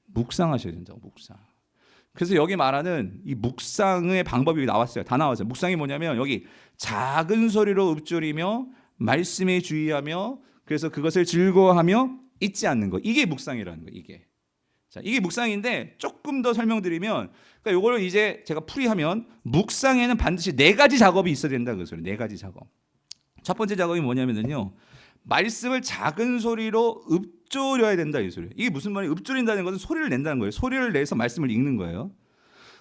[SPEAKER 1] 묵상하셔야 된다고 묵상. 그래서 여기 말하는 이 묵상의 방법이 나왔어요. 다 나왔어요. 묵상이 뭐냐면 여기 작은 소리로 읊조리며 말씀에 주의하며 그래서 그것을 즐거워하며 잊지 않는 거. 이게 묵상이라는 거예요. 이게. 자, 이게 묵상인데 조금 더 설명드리면, 그러니까 요거를 이제 제가 풀이하면 묵상에는 반드시 네 가지 작업이 있어야 된다 그 소리. 네 가지 작업. 첫 번째 작업이 뭐냐면요, 말씀을 작은 소리로 읊조려야 된다 이 소리예요. 이게 무슨 말이에요? 읊조린다는 것은 소리를 낸다는 거예요. 소리를 내서 말씀을 읽는 거예요.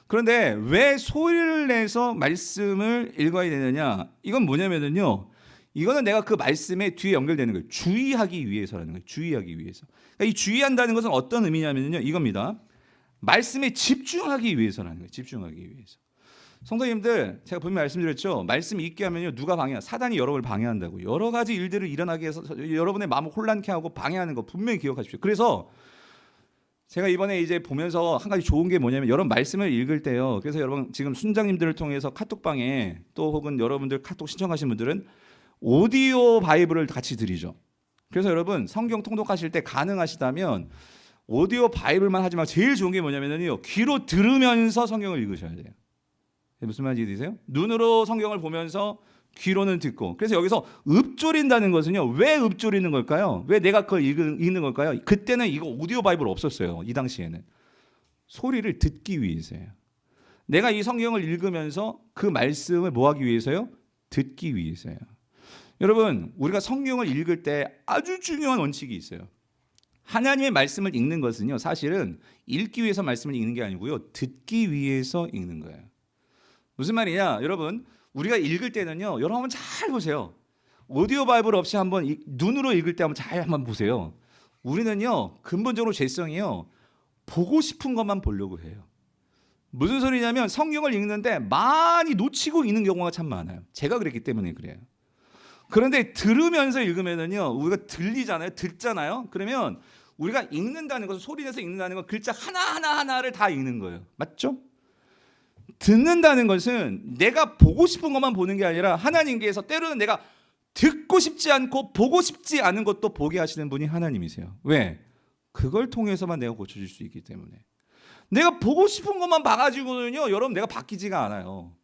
[SPEAKER 1] 그런데 왜 소리를 내서 말씀을 읽어야 되느냐? 이건 뭐냐면요, 이거는 내가 그 말씀에 뒤에 연결되는 거예요. 주의하기 위해서라는 거예요. 주의하기 위해서. 그러니까 이 주의한다는 것은 어떤 의미냐면요, 이겁니다. 말씀에 집중하기 위해서라는 거예요. 집중하기 위해서. 성도님들, 제가 분명히 말씀드렸죠. 말씀 읽게 하면요, 누가 방해해요? 사단이 여러분을 방해한다고. 여러 가지 일들을 일어나게 해서 여러분의 마음을 혼란케 하고 방해하는 거 분명히 기억하십시오. 그래서 제가 이번에 이제 보면서 한 가지 좋은 게 뭐냐면, 여러분 말씀을 읽을 때요, 그래서 여러분 지금 순장님들을 통해서 카톡방에 또 혹은 여러분들 카톡 신청하신 분들은 오디오 바이블을 같이 드리죠. 그래서 여러분 성경 통독하실 때 가능하시다면 오디오 바이블만 하지 말고 제일 좋은 게 뭐냐면요, 귀로 들으면서 성경을 읽으셔야 돼요. 무슨 말인지 이해되세요? 눈으로 성경을 보면서 귀로는 듣고. 그래서 여기서 읊조린다는 것은요, 왜 읊조리는 걸까요? 왜 내가 그걸 읽는 걸까요? 그때는 이거 오디오 바이블 없었어요. 이 당시에는 소리를 듣기 위해서예요. 내가 이 성경을 읽으면서 그 말씀을 뭐 하기 위해서요? 듣기 위해서예요. 여러분, 우리가 성경을 읽을 때 아주 중요한 원칙이 있어요. 하나님의 말씀을 읽는 것은요, 사실은 읽기 위해서 말씀을 읽는 게 아니고요, 듣기 위해서 읽는 거예요. 무슨 말이냐? 여러분, 우리가 읽을 때는요, 여러분 한번 잘 보세요. 오디오 바이블 없이 한번 눈으로 읽을 때 한번 보세요. 우리는요, 근본적으로 죄성이요, 보고 싶은 것만 보려고 해요. 무슨 소리냐면, 성경을 읽는데 많이 놓치고 읽는 경우가 참 많아요. 제가 그랬기 때문에 그래요. 그런데 들으면서 읽으면은요, 우리가 들리잖아요, 듣잖아요. 그러면 우리가 읽는다는 것은, 소리 내서 읽는다는 건 글자 하나하나를 다 읽는 거예요. 맞죠? 듣는다는 것은 내가 보고 싶은 것만 보는 게 아니라, 하나님께서 때로는 내가 듣고 싶지 않고 보고 싶지 않은 것도 보게 하시는 분이 하나님이세요. 왜? 그걸 통해서만 내가 고쳐질 수 있기 때문에. 내가 보고 싶은 것만 봐가지고는요, 여러분 내가 바뀌지가 않아요.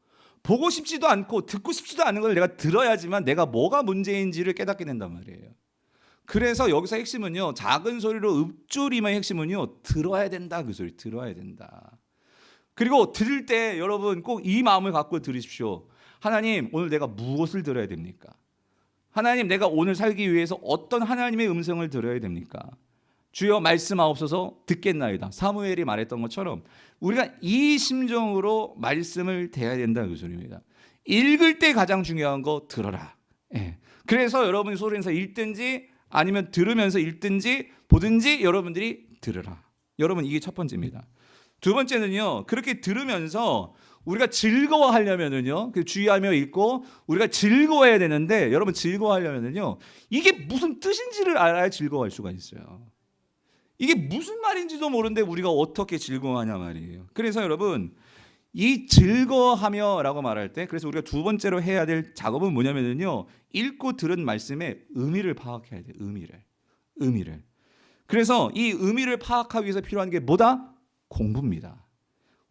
[SPEAKER 1] 보고 싶지도 않고 듣고 싶지도 않은 걸 내가 들어야지만 내가 뭐가 문제인지를 깨닫게 된단 말이에요. 그래서 여기서 핵심은요, 작은 소리로 읊조림의 핵심은요, 들어야 된다 그 소리. 들어야 된다. 그리고 들을 때 여러분 꼭 이 마음을 갖고 들으십시오. 하나님, 오늘 내가 무엇을 들어야 됩니까? 하나님, 내가 오늘 살기 위해서 어떤 하나님의 음성을 들어야 됩니까? 주여 말씀하옵소서, 듣겠나이다. 사무엘이 말했던 것처럼 우리가 이 심정으로 말씀을 대해야 된다는 그 소리입니다. 읽을 때 가장 중요한 거 들어라. 예. 그래서 여러분이 소리내서 읽든지 아니면 들으면서 읽든지 보든지 여러분들이 들으라. 여러분, 이게 첫 번째입니다. 두 번째는요, 그렇게 들으면서 우리가 즐거워하려면은요, 주의하며 읽고 우리가 즐거워해야 되는데, 여러분 즐거워하려면은요, 이게 무슨 뜻인지를 알아야 즐거워할 수가 있어요. 이게 무슨 말인지도 모르는데 우리가 어떻게 즐거워하냐 말이에요. 그래서 여러분, 이 즐거워하며라고 말할 때, 그래서 우리가 두 번째로 해야 될 작업은 뭐냐면요, 읽고 들은 말씀의 의미를 파악해야 돼요. 의미를. 그래서 이 의미를 파악하기 위해서 필요한 게 뭐다? 공부입니다.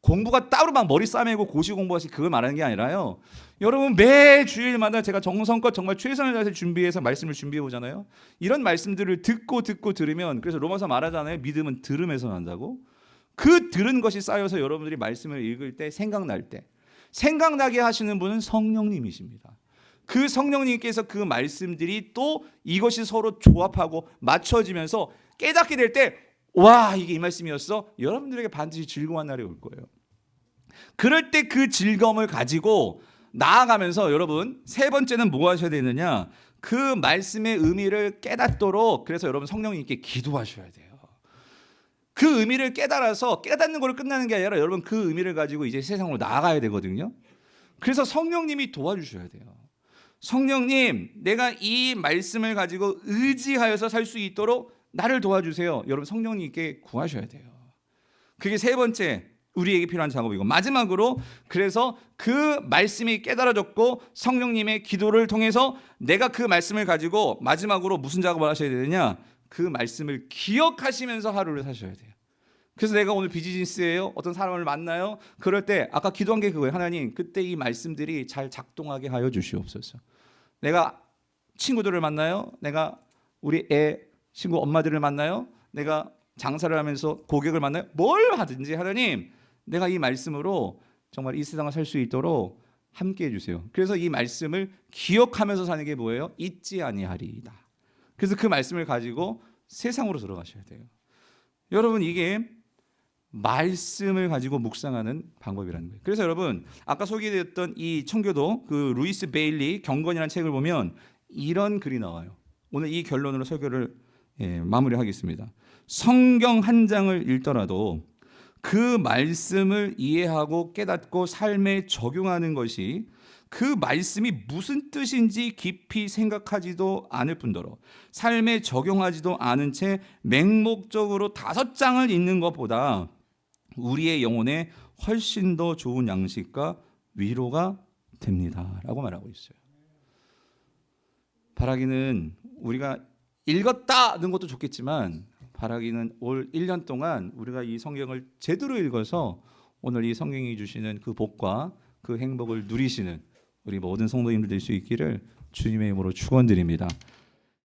[SPEAKER 1] 공부가 따로 막 머리 싸매고 고시 공부하시 그걸 말하는 게 아니라요, 여러분 매 주일마다 제가 정성껏 정말 최선을 다해서 준비해서 말씀을 준비해 보잖아요. 이런 말씀들을 듣고 들으면, 그래서 로마서 말하잖아요, 믿음은 들음에서 난다고. 그 들은 것이 쌓여서 여러분들이 말씀을 읽을 때 생각나게 하시는 분은 성령님이십니다. 그 성령님께서 그 말씀들이 또 이것이 서로 조합하고 맞춰지면서 깨닫게 될 때, 와, 이게 이 말씀이었어? 여러분들에게 반드시 즐거운 날이 올 거예요. 그럴 때 그 즐거움을 가지고 나아가면서, 여러분 세 번째는 뭐 하셔야 되느냐, 그 말씀의 의미를 깨닫도록, 그래서 여러분 성령님께 기도하셔야 돼요. 그 의미를 깨달아서, 깨닫는 걸로 끝나는 게 아니라 여러분 그 의미를 가지고 이제 세상으로 나아가야 되거든요. 그래서 성령님이 도와주셔야 돼요. 성령님, 내가 이 말씀을 가지고 의지하여서 살 수 있도록 나를 도와주세요. 여러분 성령님께 구하셔야 돼요. 그게 세 번째 우리에게 필요한 작업이고, 마지막으로 그래서 그 말씀이 깨달아졌고 성령님의 기도를 통해서 내가 그 말씀을 가지고 마지막으로 무슨 작업을 하셔야 되느냐, 그 말씀을 기억하시면서 하루를 사셔야 돼요. 그래서 내가 오늘 비즈니스예요, 어떤 사람을 만나요, 그럴 때 아까 기도한 게 그거예요. 하나님, 그때 이 말씀들이 잘 작동하게 하여 주시옵소서. 내가 친구들을 만나요, 내가 우리 친구 엄마들을 만나요, 내가 장사를 하면서 고객을 만나요. 뭘 하든지 하나님, 내가 이 말씀으로 정말 이 세상을 살 수 있도록 함께 해주세요. 그래서 이 말씀을 기억하면서 사는 게 뭐예요? 잊지 아니하리이다. 그래서 그 말씀을 가지고 세상으로 들어가셔야 돼요. 여러분, 이게 말씀을 가지고 묵상하는 방법이라는 거예요. 그래서 여러분, 아까 소개되었던 이 청교도 그 루이스 베일리 경건이라는 책을 보면 이런 글이 나와요. 오늘 이 결론으로 설교를 마무리하겠습니다. 성경 한 장을 읽더라도 그 말씀을 이해하고 깨닫고 삶에 적용하는 것이 그 말씀이 무슨 뜻인지 깊이 생각하지도 않을 뿐더러 삶에 적용하지도 않은 채 맹목적으로 5장을 읽는 것보다 우리의 영혼에 훨씬 더 좋은 양식과 위로가 됩니다 라고 말하고 있어요. 바라기는 우리가 읽었다는 것도 좋겠지만 바라기는 올 1년 동안 우리가 이 성경을 제대로 읽어서 오늘 이 성경이 주시는 그 복과 그 행복을 누리시는 우리 모든 성도님들 될 수 있기를 주님의 이름으로 축원드립니다.